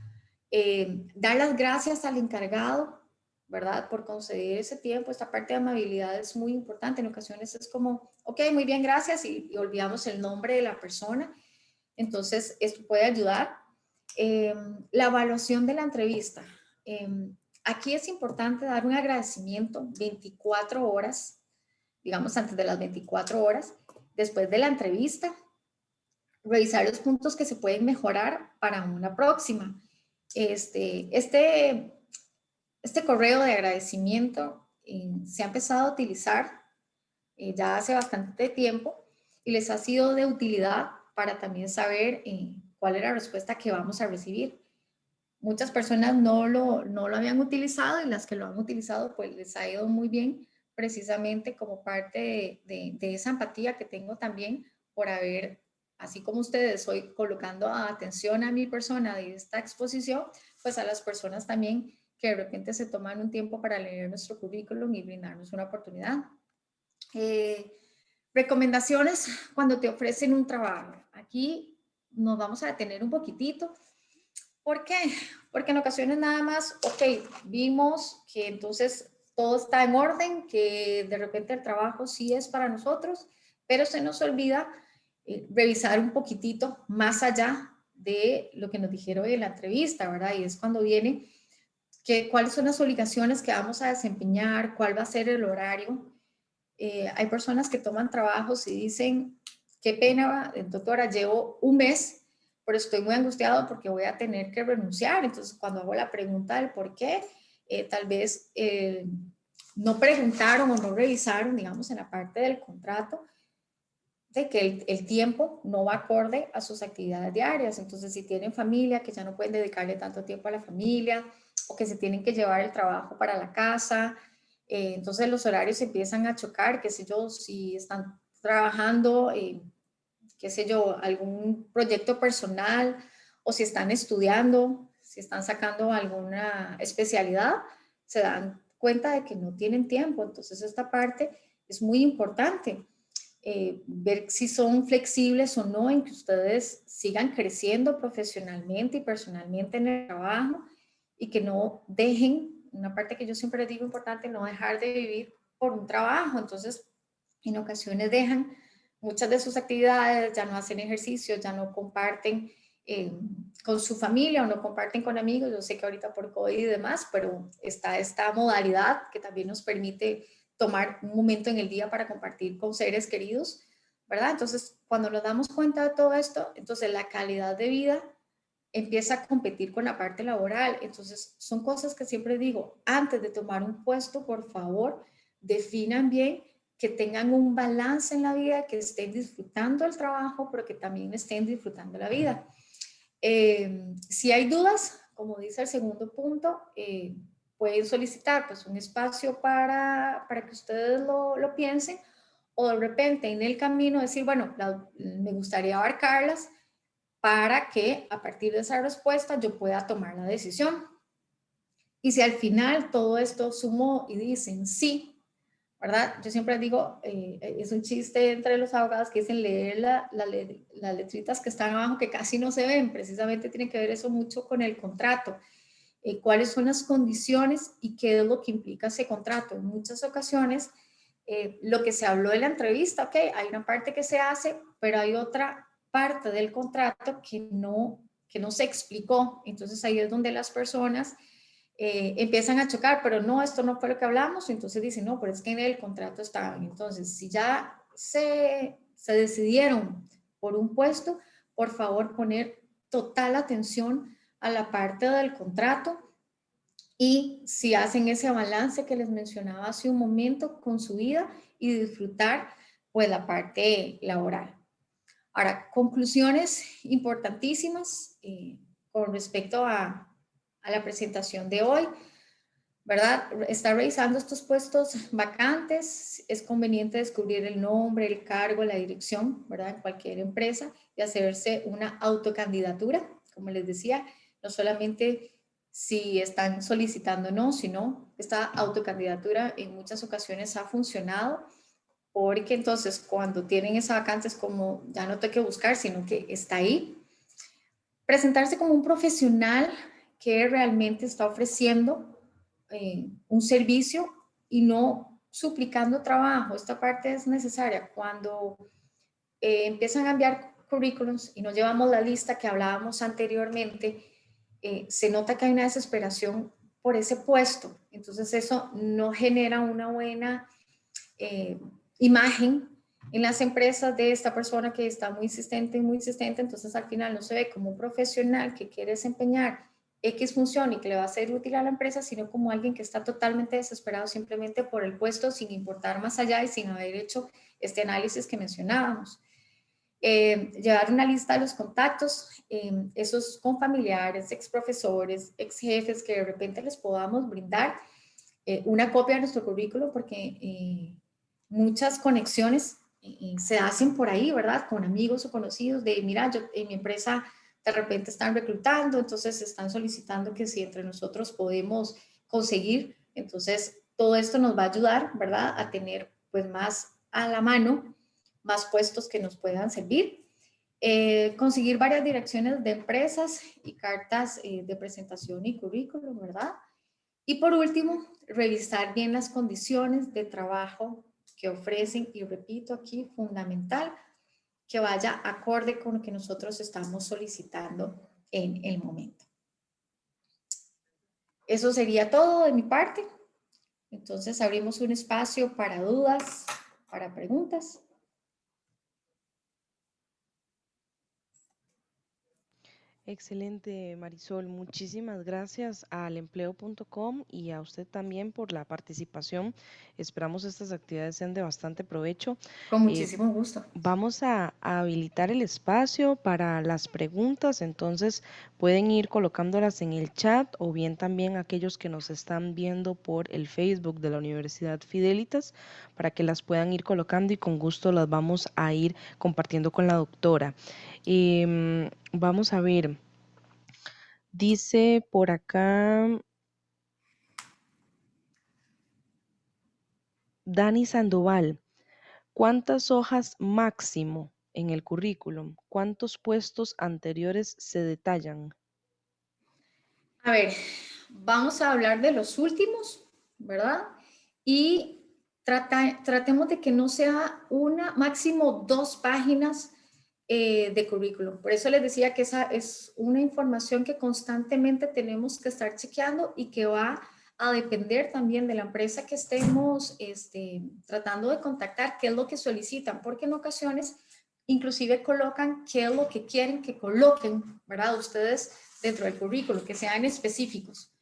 Dar las gracias al encargado, ¿verdad? Por conceder ese tiempo. Esta parte de amabilidad es muy importante. En ocasiones es como, ok, muy bien, gracias, y olvidamos el nombre de la persona. Entonces, esto puede ayudar. La evaluación de la entrevista. Aquí es importante dar un agradecimiento 24 horas, digamos antes de las 24 horas, después de la entrevista, revisar los puntos que se pueden mejorar para una próxima. Este correo de agradecimiento se ha empezado a utilizar ya hace bastante tiempo y les ha sido de utilidad para también saber cuál es la respuesta que vamos a recibir. Muchas personas no lo habían utilizado y las que lo han utilizado pues les ha ido muy bien, precisamente como parte de esa empatía que tengo también por haber, así como ustedes, hoy colocando atención a mi persona de esta exposición, pues a las personas también que de repente se toman un tiempo para leer nuestro currículum y brindarnos una oportunidad. Recomendaciones cuando te ofrecen un trabajo. Aquí nos vamos a detener un poquitito. ¿Por qué? Porque en ocasiones nada más, ok, vimos que entonces todo está en orden, que de repente el trabajo sí es para nosotros, pero se nos olvida revisar un poquitito más allá de lo que nos dijeron en la entrevista, ¿verdad? Y es cuando viene cuáles son las obligaciones que vamos a desempeñar, cuál va a ser el horario. Hay personas que toman trabajos y dicen, qué pena, doctora, llevo un mes, pero estoy muy angustiado porque voy a tener que renunciar. Entonces, cuando hago la pregunta del por qué, tal vez no preguntaron o no revisaron, digamos, en la parte del contrato, de que el tiempo no va acorde a sus actividades diarias. Entonces, si tienen familia, que ya no pueden dedicarle tanto tiempo a la familia, o que se tienen que llevar el trabajo para la casa, entonces los horarios empiezan a chocar, qué sé yo, si están trabajando, qué sé yo, algún proyecto personal, o si están estudiando, si están sacando alguna especialidad, se dan cuenta de que no tienen tiempo. Entonces esta parte es muy importante. Ver si son flexibles o no en que ustedes sigan creciendo profesionalmente y personalmente en el trabajo y que no dejen, una parte que yo siempre digo importante, no dejar de vivir por un trabajo. Entonces, en ocasiones dejan muchas de sus actividades, ya no hacen ejercicio, ya no comparten con su familia o no comparten con amigos. Yo sé que ahorita por COVID y demás, pero está esta modalidad que también nos permite tomar un momento en el día para compartir con seres queridos, ¿verdad? Entonces, cuando nos damos cuenta de todo esto, entonces la calidad de vida empieza a competir con la parte laboral. Entonces, son cosas que siempre digo, antes de tomar un puesto, por favor, definan bien, que tengan un balance en la vida, que estén disfrutando el trabajo, pero que también estén disfrutando la vida. Si hay dudas, como dice el segundo punto, pueden solicitar pues un espacio para que ustedes lo piensen, o de repente en el camino decir, bueno, me gustaría abarcarlas para que a partir de esa respuesta yo pueda tomar la decisión. Y si al final todo esto sumó y dicen sí, ¿verdad? Yo siempre digo, es un chiste entre los abogados que dicen leer las letritas que están abajo que casi no se ven. Precisamente tiene que ver eso mucho con el contrato. Cuáles son las condiciones y qué es lo que implica ese contrato. En muchas ocasiones, lo que se habló en la entrevista, ok, hay una parte que se hace, pero hay otra parte del contrato que no se explicó. Entonces ahí es donde las personas empiezan a chocar, pero no, esto no fue lo que hablamos. Entonces dicen, no, pero es que en el contrato está. Entonces, si ya se decidieron por un puesto, por favor poner total atención a la parte del contrato, y si hacen ese balance que les mencionaba hace un momento con su vida y disfrutar pues la parte laboral. Ahora, conclusiones importantísimas con respecto a la presentación de hoy, ¿verdad? Está revisando estos puestos vacantes, es conveniente descubrir el nombre, el cargo, la dirección, ¿verdad? En cualquier empresa y hacerse una autocandidatura, como les decía, no solamente si están solicitando o no, sino esta autocandidatura en muchas ocasiones ha funcionado, porque entonces cuando tienen esa vacante es como ya no tengo que buscar, sino que está ahí. Presentarse como un profesional que realmente está ofreciendo un servicio y no suplicando trabajo. Esta parte es necesaria. Cuando empiezan a enviar currículums y no llevamos la lista que hablábamos anteriormente, se nota que hay una desesperación por ese puesto. Entonces eso no genera una buena imagen en las empresas de esta persona que está muy insistente, entonces al final no se ve como un profesional que quiere desempeñar X función y que le va a ser útil a la empresa, sino como alguien que está totalmente desesperado simplemente por el puesto, sin importar más allá y sin haber hecho este análisis que mencionábamos. Llevar una lista de los contactos, esos con familiares, ex profesores, ex jefes, que de repente les podamos brindar una copia de nuestro currículo, porque muchas conexiones se hacen por ahí, ¿verdad? Con amigos o conocidos de, mira, yo en mi empresa de repente están reclutando, entonces están solicitando que si entre nosotros podemos conseguir, entonces todo esto nos va a ayudar, ¿verdad? A tener pues más a la mano, más puestos que nos puedan servir. Conseguir varias direcciones de empresas y cartas de presentación y currículum, ¿verdad? Y por último, revisar bien las condiciones de trabajo que ofrecen, y repito aquí, fundamental, que vaya acorde con lo que nosotros estamos solicitando en el momento. Eso sería todo de mi parte. Entonces abrimos un espacio para dudas, para preguntas. Excelente, Marisol. Muchísimas gracias al empleo.com y a usted también por la participación. Esperamos estas actividades sean de bastante provecho. Con Eh, muchísimo gusto. Vamos a habilitar el espacio para las preguntas, entonces pueden ir colocándolas en el chat o bien también aquellos que nos están viendo por el Facebook de la Universidad Fidelitas para que las puedan ir colocando y con gusto las vamos a ir compartiendo con la doctora. Vamos a ver, dice por acá Dani Sandoval. ¿Cuántas hojas máximo en el currículum? ¿Cuántos puestos anteriores se detallan? A ver, vamos a hablar de los últimos, ¿verdad? Y tratemos de que no sea una, máximo 2 páginas de currículum. Por eso les decía que esa es una información que constantemente tenemos que estar chequeando y que va a depender también de la empresa que estemos tratando de contactar, qué es lo que solicitan, porque en ocasiones inclusive colocan qué es lo que quieren que coloquen, ¿verdad? Ustedes dentro del currículo, que sean específicos.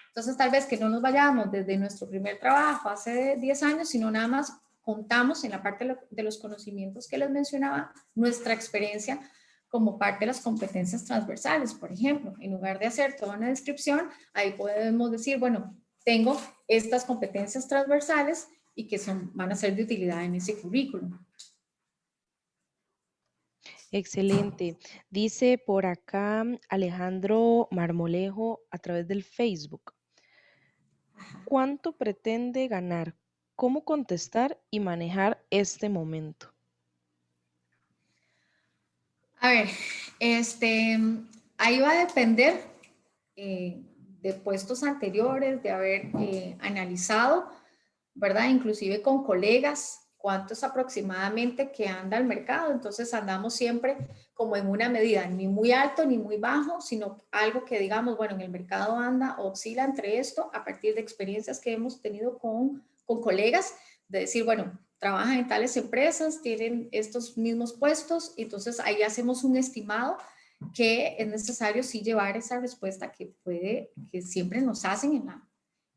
Entonces, tal vez que no nos vayamos desde nuestro primer trabajo hace 10 años, sino nada más contamos en la parte de los conocimientos que les mencionaba, nuestra experiencia como parte de las competencias transversales, por ejemplo. En lugar de hacer toda una descripción, ahí podemos decir, bueno, tengo estas competencias transversales y que van a ser de utilidad en ese currículum. Excelente. Dice por acá Alejandro Marmolejo a través del Facebook. ¿Cuánto pretende ganar? ¿Cómo contestar y manejar este momento? A ver, ahí va a depender de puestos anteriores, de haber analizado, ¿verdad? Inclusive con colegas, cuánto es aproximadamente que anda el mercado. Entonces andamos siempre como en una medida, ni muy alto ni muy bajo, sino algo que digamos, bueno, en el mercado anda, oscila entre esto a partir de experiencias que hemos tenido con colegas, de decir, bueno, trabajan en tales empresas, tienen estos mismos puestos, entonces ahí hacemos un estimado que es necesario sí llevar esa respuesta que siempre nos hacen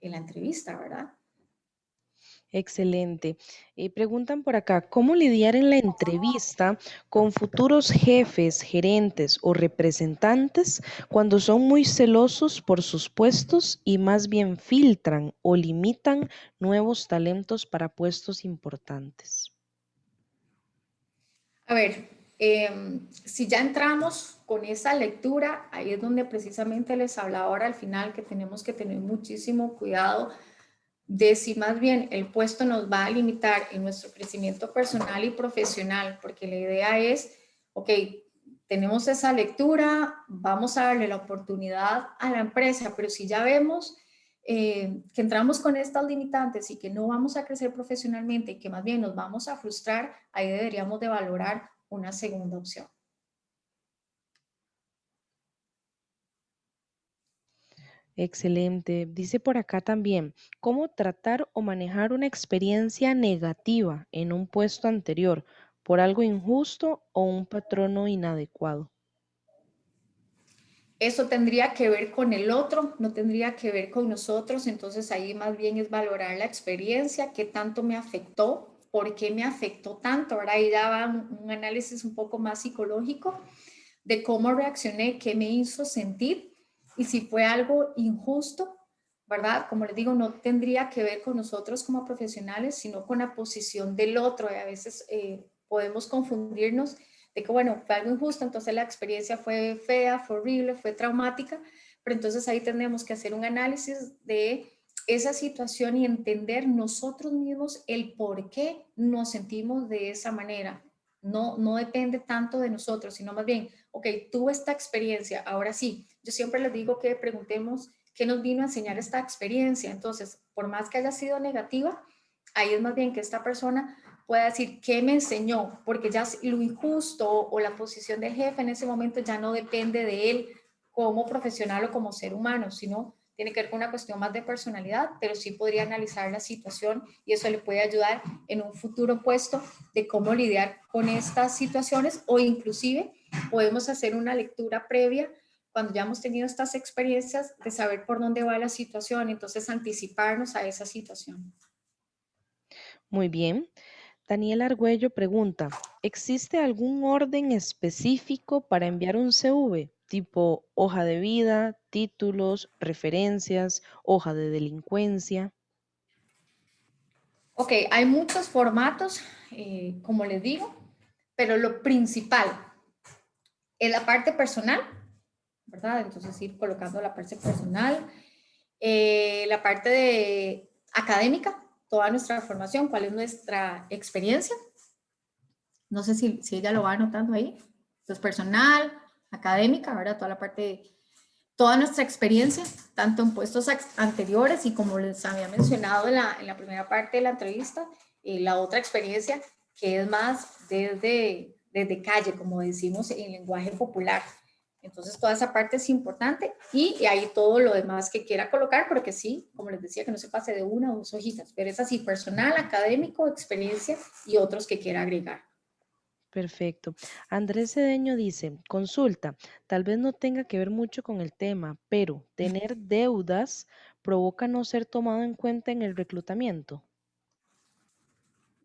en la entrevista, ¿verdad? Excelente. Preguntan por acá, ¿cómo lidiar en la entrevista con futuros jefes, gerentes o representantes cuando son muy celosos por sus puestos y más bien filtran o limitan nuevos talentos para puestos importantes? A ver, si ya entramos con esa lectura, ahí es donde precisamente les hablaba ahora al final que tenemos que tener muchísimo cuidado de si más bien el puesto nos va a limitar en nuestro crecimiento personal y profesional, porque la idea es, ok, tenemos esa lectura, vamos a darle la oportunidad a la empresa, pero si ya vemos que entramos con estas limitantes y que no vamos a crecer profesionalmente y que más bien nos vamos a frustrar, ahí deberíamos de valorar una segunda opción. Excelente. Dice por acá también, ¿cómo tratar o manejar una experiencia negativa en un puesto anterior por algo injusto o un patrono inadecuado? eso tendría que ver con el otro, no tendría que ver con nosotros. Entonces ahí más bien es valorar la experiencia, qué tanto me afectó, por qué me afectó tanto. Ahora ahí ya va un análisis un poco más psicológico de cómo reaccioné, qué me hizo sentir y si fue algo injusto, ¿verdad? Como les digo, no tendría que ver con nosotros como profesionales, sino con la posición del otro. Y a veces podemos confundirnos de que, bueno, fue algo injusto, entonces la experiencia fue fea, fue horrible, fue traumática, pero entonces ahí tenemos que hacer un análisis de esa situación y entender nosotros mismos el por qué nos sentimos de esa manera. No depende tanto de nosotros, sino más bien, ok, tuve esta experiencia, ahora sí, yo siempre les digo que preguntemos qué nos vino a enseñar esta experiencia. Entonces, por más que haya sido negativa, ahí es más bien que esta persona pueda decir qué me enseñó, porque ya lo injusto o la posición del jefe en ese momento ya no depende de él como profesional o como ser humano, sino tiene que ver con una cuestión más de personalidad, pero sí podría analizar la situación y eso le puede ayudar en un futuro puesto de cómo lidiar con estas situaciones, o inclusive podemos hacer una lectura previa cuando ya hemos tenido estas experiencias de saber por dónde va la situación, entonces anticiparnos a esa situación. Muy bien. Daniel Argüello pregunta, ¿existe algún orden específico para enviar un CV? Tipo hoja de vida, títulos, referencias, hoja de delincuencia. Ok, hay muchos formatos, como les digo, pero lo principal es la parte personal, ¿verdad? Entonces ir colocando la parte personal, la parte de académica, toda nuestra formación, cuál es nuestra experiencia. No sé si ella lo va anotando ahí. Entonces, personal, académica, ¿verdad? Toda la parte, toda nuestra experiencia, tanto en puestos anteriores y como les había mencionado en la primera parte de la entrevista, la otra experiencia que es más desde calle, como decimos en lenguaje popular. Entonces, toda esa parte es importante y ahí todo lo demás que quiera colocar, porque sí, como les decía, que no se pase de una o dos hojitas, pero es así, personal, académico, experiencia y otros que quiera agregar. Perfecto. Andrés Cedeño dice, consulta, tal vez no tenga que ver mucho con el tema, pero tener deudas provoca no ser tomado en cuenta en el reclutamiento.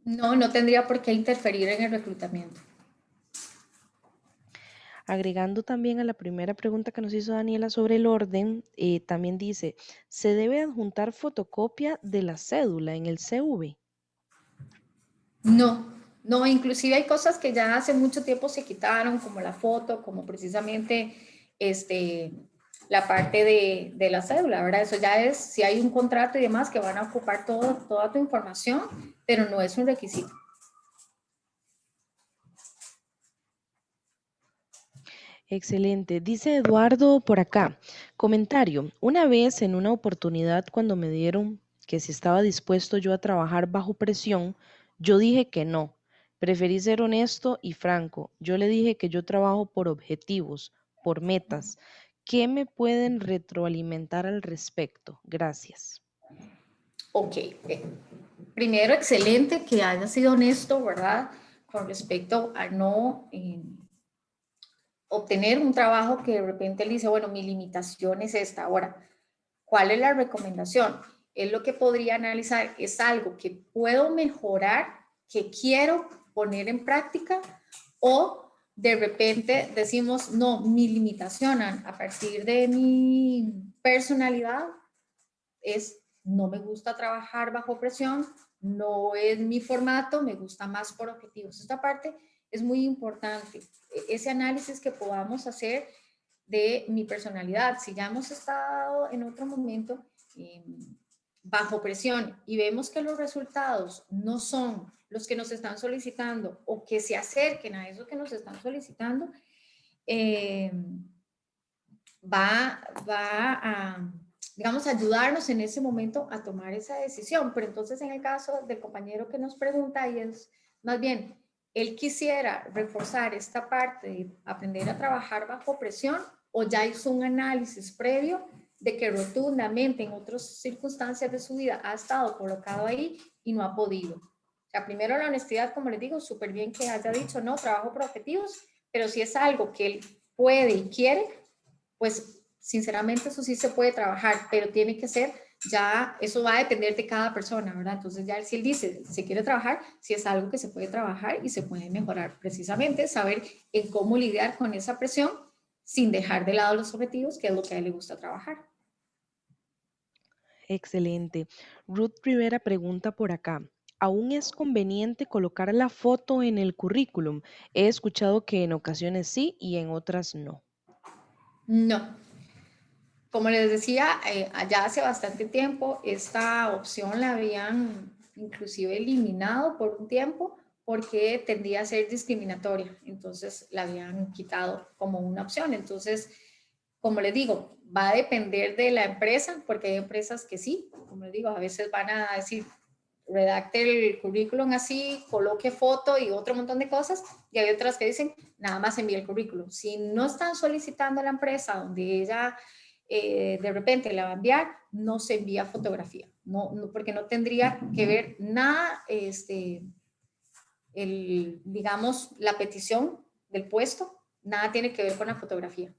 No, no tendría por qué interferir en el reclutamiento. Agregando también a la primera pregunta que nos hizo Daniela sobre el orden, también dice, ¿se debe adjuntar fotocopia de la cédula en el CV? No, no, inclusive hay cosas que ya hace mucho tiempo se quitaron, como la foto, como precisamente este, la parte de la cédula, ¿verdad? Eso ya es, si hay un contrato y demás que van a ocupar toda tu información, pero no es un requisito. Excelente. Dice Eduardo por acá, comentario, una vez en una oportunidad cuando me dieron que si estaba dispuesto yo a trabajar bajo presión, yo dije que no. Preferí ser honesto y franco. Yo le dije que yo trabajo por objetivos, por metas. ¿Qué me pueden retroalimentar al respecto? Gracias. Ok, primero, excelente que haya sido honesto, ¿verdad? Con respecto a no obtener un trabajo que de repente él dice, bueno, mi limitación es esta. Ahora, ¿cuál es la recomendación? Es lo que podría analizar, es algo que puedo mejorar, que quiero poner en práctica, o de repente decimos, no, mi limitación a partir de mi personalidad es, no me gusta trabajar bajo presión, no es mi formato, me gusta más por objetivos. Esta parte es muy importante, ese análisis que podamos hacer de mi personalidad. Si ya hemos estado en otro momento bajo presión y vemos que los resultados no son los que nos están solicitando o que se acerquen a eso que nos están solicitando, eh, va a, digamos, ayudarnos en ese momento a tomar esa decisión. Pero entonces en el caso del compañero que nos pregunta, y es más bien, él quisiera reforzar esta parte de aprender a trabajar bajo presión, o ya hizo un análisis previo de que rotundamente en otras circunstancias de su vida ha estado colocado ahí y no ha podido. O sea, primero la honestidad, como les digo, súper bien que haya dicho, no, trabajo por objetivos, pero si es algo que él puede y quiere, pues sinceramente eso sí se puede trabajar, pero tiene que ser ya, eso va a depender de cada persona, ¿verdad? Entonces ya si él dice, si quiere trabajar, si es algo que se puede trabajar y se puede mejorar, precisamente saber en cómo lidiar con esa presión sin dejar de lado los objetivos, que es lo que a él le gusta trabajar. Excelente. Ruth Rivera pregunta por acá. ¿Aún es conveniente colocar la foto en el currículum? He escuchado que en ocasiones sí y en otras no. No, como les decía, allá hace bastante tiempo esta opción la habían inclusive eliminado por un tiempo porque tendía a ser discriminatoria, entonces la habían quitado como una opción. Entonces, como les digo, va a depender de la empresa, porque hay empresas que sí, como les digo, a veces van a decir, redacte el currículum así, coloque foto y otro montón de cosas, y hay otras que dicen, nada más envíe el currículum. Si no están solicitando a la empresa donde ella de repente la va a enviar, no se envía fotografía, porque no tendría que ver nada, digamos, la petición del puesto, nada tiene que ver con la fotografía.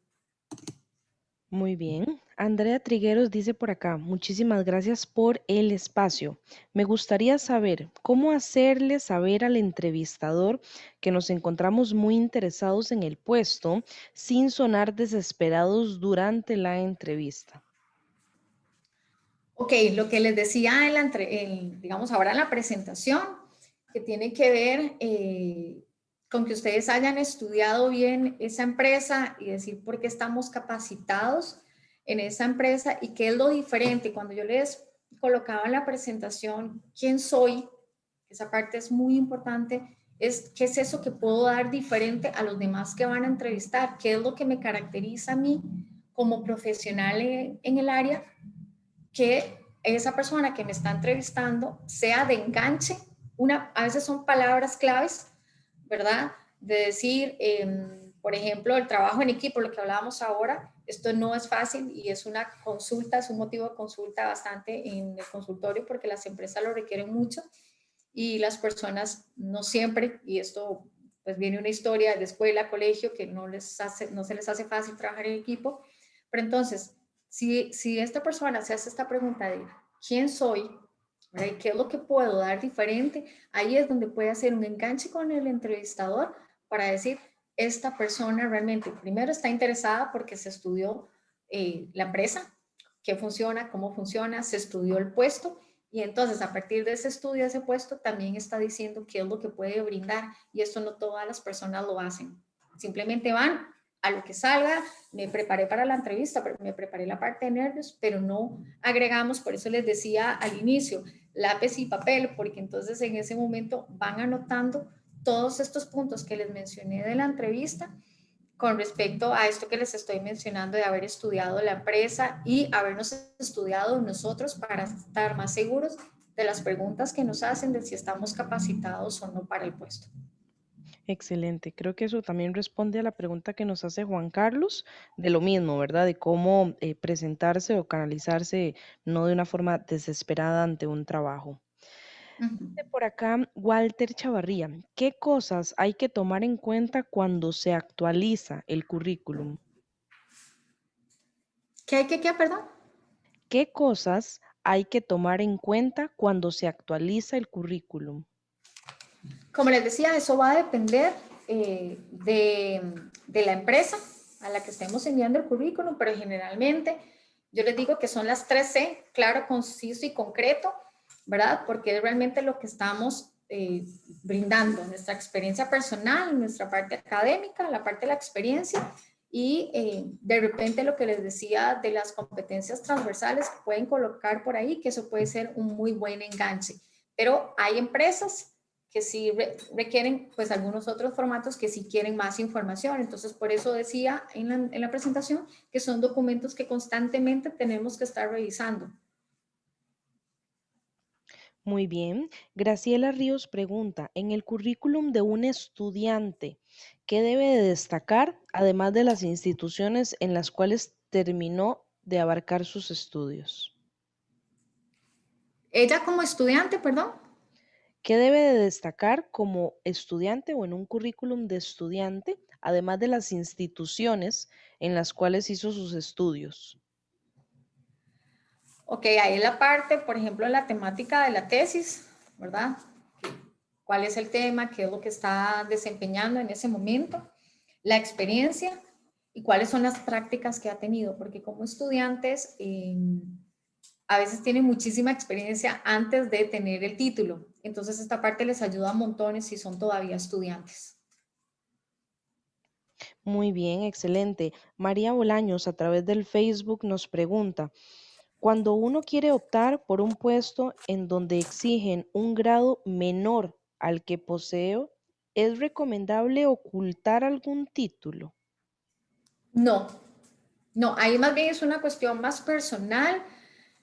Muy bien. Andrea Trigueros dice por acá, muchísimas gracias por el espacio. Me gustaría saber cómo hacerle saber al entrevistador que nos encontramos muy interesados en el puesto sin sonar desesperados durante la entrevista. Ok, lo que les decía digamos ahora en la presentación, que tiene que ver con que ustedes hayan estudiado bien esa empresa y decir por qué estamos capacitados en esa empresa y qué es lo diferente. Cuando yo les colocaba en la presentación quién soy, esa parte es muy importante, es qué es eso que puedo dar diferente a los demás que van a entrevistar, qué es lo que me caracteriza a mí como profesional en el área, que esa persona que me está entrevistando sea de enganche. A veces son palabras claves, ¿verdad? De decir, por ejemplo, el trabajo en equipo, lo que hablábamos ahora, esto no es fácil y es una consulta, es un motivo de consulta bastante en el consultorio porque las empresas lo requieren mucho y las personas no siempre, y esto pues viene una historia de escuela, colegio, que no se les hace fácil trabajar en equipo, pero entonces si esta persona se hace esta pregunta de quién soy, ¿verdad? ¿Qué es lo que puedo dar diferente? Ahí es donde puede hacer un enganche con el entrevistador para decir, esta persona realmente primero está interesada porque se estudió la empresa, qué funciona, cómo funciona, se estudió el puesto y entonces a partir de ese estudio, de ese puesto, también está diciendo qué es lo que puede brindar y esto no todas las personas lo hacen. Simplemente van a lo que salga, me preparé para la entrevista, me preparé la parte de nervios, pero no agregamos, por eso les decía al inicio, lápiz y papel, porque entonces en ese momento van anotando todos estos puntos que les mencioné de la entrevista con respecto a esto que les estoy mencionando de haber estudiado la empresa y habernos estudiado nosotros para estar más seguros de las preguntas que nos hacen de si estamos capacitados o no para el puesto. Excelente. Creo que eso también responde a la pregunta que nos hace Juan Carlos, de lo mismo, ¿verdad? De cómo presentarse o canalizarse no de una forma desesperada ante un trabajo. Dice por acá, Walter Chavarría, ¿qué cosas hay que tomar en cuenta cuando se actualiza el currículum? ¿Qué, perdón? ¿Qué cosas hay que tomar en cuenta cuando se actualiza el currículum? Como les decía, eso va a depender de la empresa a la que estemos enviando el currículum, pero generalmente yo les digo que son las 3C, claro, conciso y concreto, ¿verdad? Porque es realmente lo que estamos brindando, nuestra experiencia personal, nuestra parte académica, la parte de la experiencia y de repente lo que les decía de las competencias transversales que pueden colocar por ahí, que eso puede ser un muy buen enganche. Pero hay empresas que sí requieren pues algunos otros formatos que sí quieren más información. Entonces, por eso decía en la presentación que son documentos que constantemente tenemos que estar revisando. Muy bien. Graciela Ríos pregunta, en el currículum de un estudiante, ¿qué debe de destacar, además de las instituciones en las cuales terminó de abarcar sus estudios? Ella como estudiante, perdón. ¿Qué debe de destacar como estudiante o en un currículum de estudiante, además de las instituciones en las cuales hizo sus estudios? Ok, ahí es la parte, por ejemplo, la temática de la tesis, ¿verdad? ¿Cuál es el tema? ¿Qué es lo que está desempeñando en ese momento? La experiencia y cuáles son las prácticas que ha tenido, porque como estudiantes a veces tienen muchísima experiencia antes de tener el título. Entonces esta parte les ayuda a montones si son todavía estudiantes. Muy bien, excelente. María Bolaños a través del Facebook nos pregunta, cuando uno quiere optar por un puesto en donde exigen un grado menor al que poseo, ¿es recomendable ocultar algún título? No, no, ahí más bien es una cuestión más personal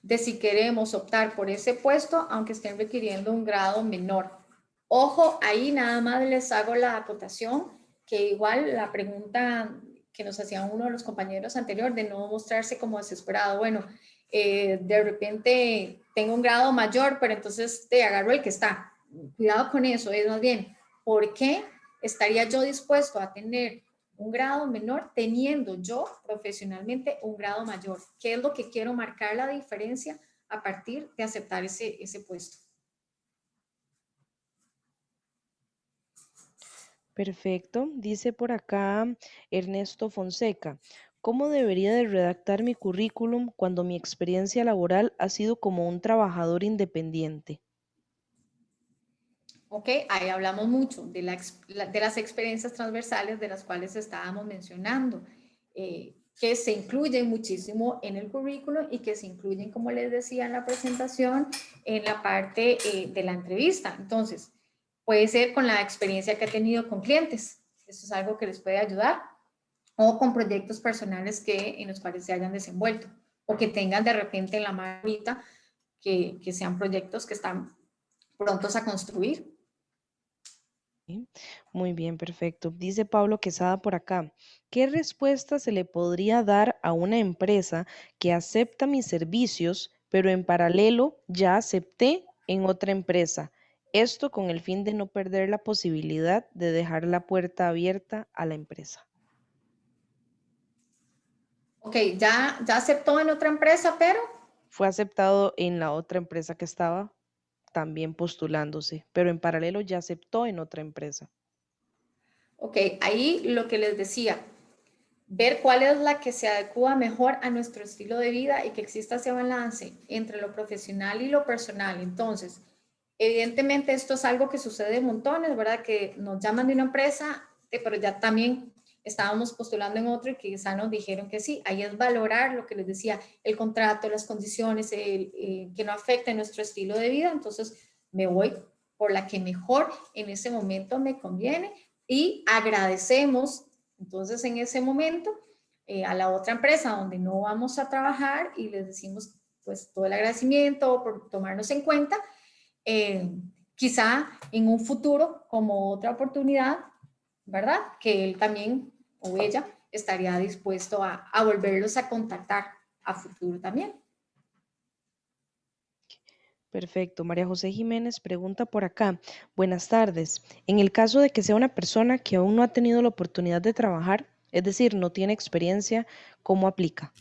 de si queremos optar por ese puesto, aunque estén requiriendo un grado menor. Ojo, ahí nada más les hago la acotación, que igual la pregunta que nos hacía uno de los compañeros anterior de no mostrarse como desesperado. Bueno, de repente tengo un grado mayor, pero entonces te agarro el que está. Cuidado con eso, es más bien, ¿por qué estaría yo dispuesto a tener un grado menor teniendo yo profesionalmente un grado mayor? ¿Qué es lo que quiero marcar la diferencia a partir de aceptar ese puesto? Perfecto. Dice por acá Ernesto Fonseca, ¿cómo debería de redactar mi currículum cuando mi experiencia laboral ha sido como un trabajador independiente? Ok, ahí hablamos mucho de las experiencias transversales de las cuales estábamos mencionando, que se incluyen muchísimo en el currículo y que se incluyen, como les decía en la presentación, en la parte de la entrevista. Entonces, puede ser con la experiencia que ha tenido con clientes, eso es algo que les puede ayudar, o con proyectos personales en los cuales se hayan desenvuelto, o que tengan de repente en la mano ahorita que sean proyectos que están prontos a construir. Sí, muy bien, perfecto. Dice Pablo Quesada por acá, ¿qué respuesta se le podría dar a una empresa que acepta mis servicios, pero en paralelo ya acepté en otra empresa? Esto con el fin de no perder la posibilidad de dejar la puerta abierta a la empresa. Ok, ya aceptó en otra empresa, pero, Fue aceptado en la otra empresa que estaba también postulándose, pero en paralelo ya aceptó en otra empresa. ok, ahí lo que les decía, ver cuál es la que se adecua mejor a nuestro estilo de vida y que exista ese balance entre lo profesional y lo personal. Entonces, evidentemente esto es algo que sucede en montones, ¿verdad? Que nos llaman de una empresa, pero ya también estábamos postulando en otro y quizá nos dijeron que sí. Ahí es valorar lo que les decía, el contrato, las condiciones, que no afecte nuestro estilo de vida. Entonces, me voy por la que mejor en ese momento me conviene y agradecemos entonces en ese momento a la otra empresa donde no vamos a trabajar y les decimos pues todo el agradecimiento por tomarnos en cuenta, eh, quizá en un futuro como otra oportunidad, ¿verdad? Que él también o ella estaría dispuesto a volverlos a contactar a futuro también. Perfecto. María José Jiménez pregunta por acá. Buenas tardes. En el caso de que sea una persona que aún no ha tenido la oportunidad de trabajar, es decir, no tiene experiencia, ¿cómo aplica?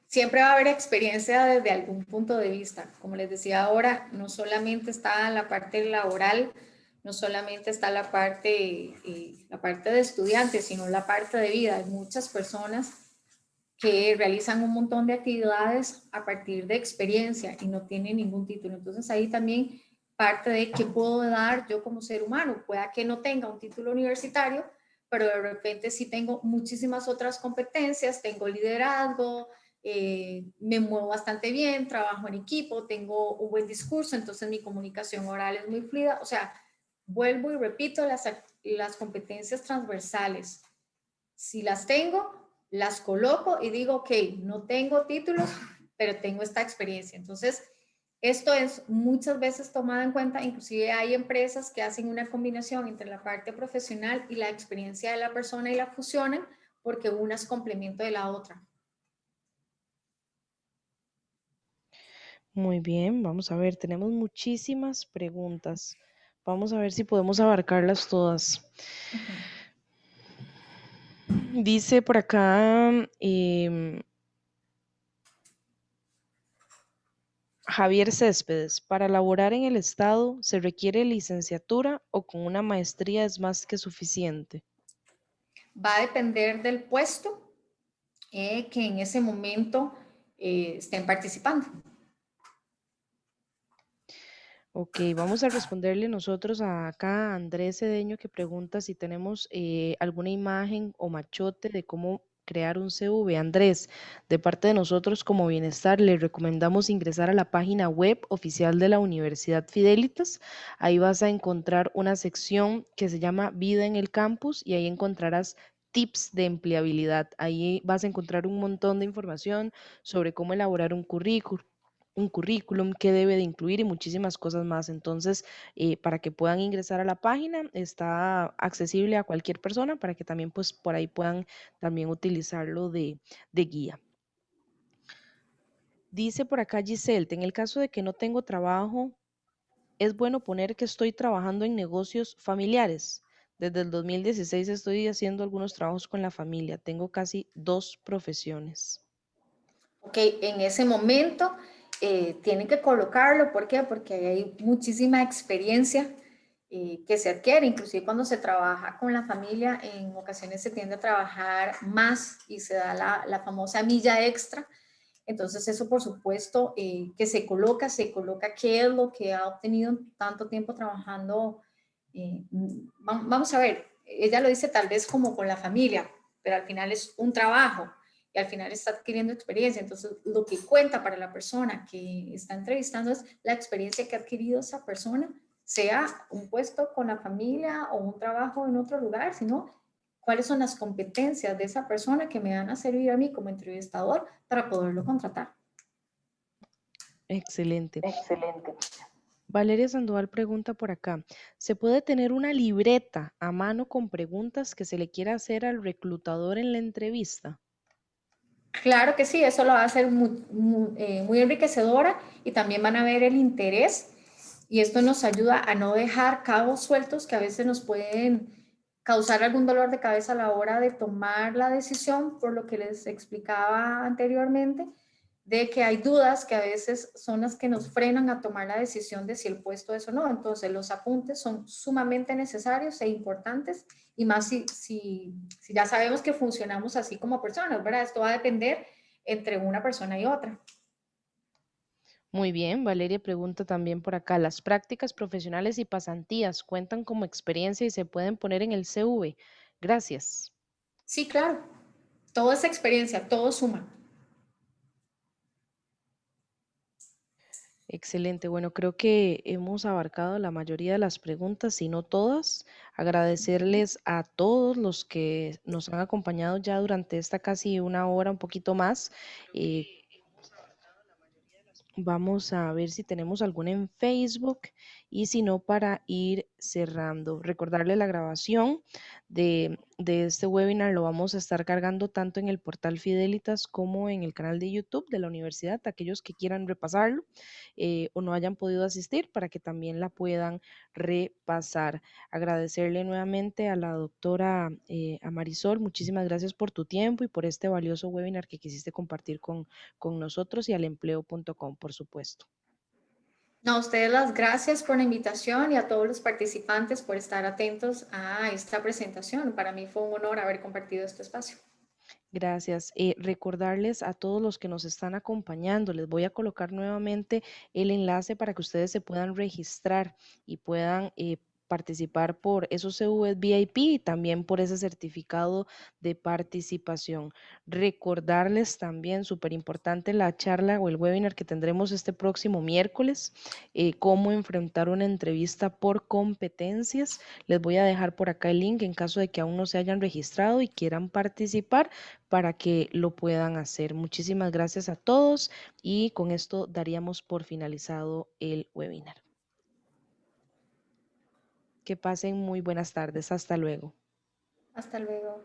Siempre va a haber experiencia desde algún punto de vista. Como les decía ahora, no solamente está la parte laboral, no solamente está la parte de estudiantes, sino la parte de vida. Hay muchas personas que realizan un montón de actividades a partir de experiencia y no tienen ningún título. Entonces ahí también parte de qué puedo dar yo como ser humano. Pueda que no tenga un título universitario, pero de repente sí tengo muchísimas otras competencias, tengo liderazgo, me muevo bastante bien, trabajo en equipo, tengo un buen discurso, entonces mi comunicación oral es muy fluida. O sea, vuelvo y repito las competencias transversales. Si las tengo, las coloco y digo, ok, no tengo títulos, pero tengo esta experiencia. Entonces, esto es muchas veces tomado en cuenta, inclusive hay empresas que hacen una combinación entre la parte profesional y la experiencia de la persona y la fusionan porque una es complemento de la otra. Muy bien, vamos a ver, tenemos muchísimas preguntas. Vamos a ver si podemos abarcarlas todas. Ujú. Dice por acá Javier Céspedes, para laborar en el Estado, ¿se requiere licenciatura o con una maestría es más que suficiente? Va a depender del puesto que en ese momento estén participando. Ok, vamos a responderle nosotros acá a Andrés Cedeño que pregunta si tenemos alguna imagen o machote de cómo crear un CV. Andrés, de parte de nosotros como Bienestar, le recomendamos ingresar a la página web oficial de la Universidad Fidelitas. Ahí vas a encontrar una sección que se llama Vida en el Campus y ahí encontrarás tips de empleabilidad. Ahí vas a encontrar un montón de información sobre cómo elaborar un currículum, qué debe de incluir y muchísimas cosas más. Entonces, para que puedan ingresar a la página, está accesible a cualquier persona para que también pues por ahí puedan también utilizarlo de guía. Dice por acá Giselle, en el caso de que no tengo trabajo, es bueno poner que estoy trabajando en negocios familiares. Desde el 2016 estoy haciendo algunos trabajos con la familia. Tengo casi 2 profesiones. Ok, en ese momento tienen que colocarlo, ¿por qué? Porque hay muchísima experiencia que se adquiere, inclusive cuando se trabaja con la familia, en ocasiones se tiende a trabajar más y se da la famosa milla extra. Entonces eso, por supuesto, que se coloca qué es lo que ha obtenido en tanto tiempo trabajando. Vamos a ver, ella lo dice tal vez como con la familia, pero al final es un trabajo y al final está adquiriendo experiencia. Entonces, lo que cuenta para la persona que está entrevistando es la experiencia que ha adquirido esa persona, sea un puesto con la familia o un trabajo en otro lugar, sino cuáles son las competencias de esa persona que me van a servir a mí como entrevistador para poderlo contratar. Excelente. Excelente. Valeria Sandoval pregunta por acá, ¿se puede tener una libreta a mano con preguntas que se le quiera hacer al reclutador en la entrevista? Claro que sí, eso lo va a hacer muy enriquecedora y también van a ver el interés y esto nos ayuda a no dejar cabos sueltos que a veces nos pueden causar algún dolor de cabeza a la hora de tomar la decisión, por lo que les explicaba anteriormente, de que hay dudas que a veces son las que nos frenan a tomar la decisión de si el puesto es o no. Entonces los apuntes son sumamente necesarios e importantes y más si ya sabemos que funcionamos así como personas, ¿verdad? Esto va a depender entre una persona y otra. Muy bien, Valeria pregunta también por acá, ¿las prácticas profesionales y pasantías cuentan como experiencia y se pueden poner en el CV? Gracias. Sí, claro, toda esa experiencia, todo suma. Excelente. Bueno, creo que hemos abarcado la mayoría de las preguntas, si no todas. Agradecerles a todos los que nos han acompañado ya durante esta casi una hora, un poquito más. Eh, Vamos a ver si tenemos alguna en Facebook y si no, para ir cerrando. Recordarle la grabación de este webinar lo vamos a estar cargando tanto en el portal Fidelitas como en el canal de YouTube de la universidad, aquellos que quieran repasarlo o no hayan podido asistir para que también la puedan repasar. Agradecerle nuevamente a la doctora a Marisol, muchísimas gracias por tu tiempo y por este valioso webinar que quisiste compartir con nosotros y al empleo.com, por supuesto. No, a ustedes las gracias por la invitación y a todos los participantes por estar atentos a esta presentación. Para mí fue un honor haber compartido este espacio. Gracias. Recordarles a todos los que nos están acompañando, les voy a colocar nuevamente el enlace para que ustedes se puedan registrar y puedan participar por esos CVs VIP y también por ese certificado de participación. Recordarles también, súper importante, la charla o el webinar que tendremos este próximo miércoles, cómo enfrentar una entrevista por competencias. Les voy a dejar por acá el link en caso de que aún no se hayan registrado y quieran participar para que lo puedan hacer. Muchísimas gracias a todos y con esto daríamos por finalizado el webinar. Que pasen muy buenas tardes. Hasta luego. Hasta luego.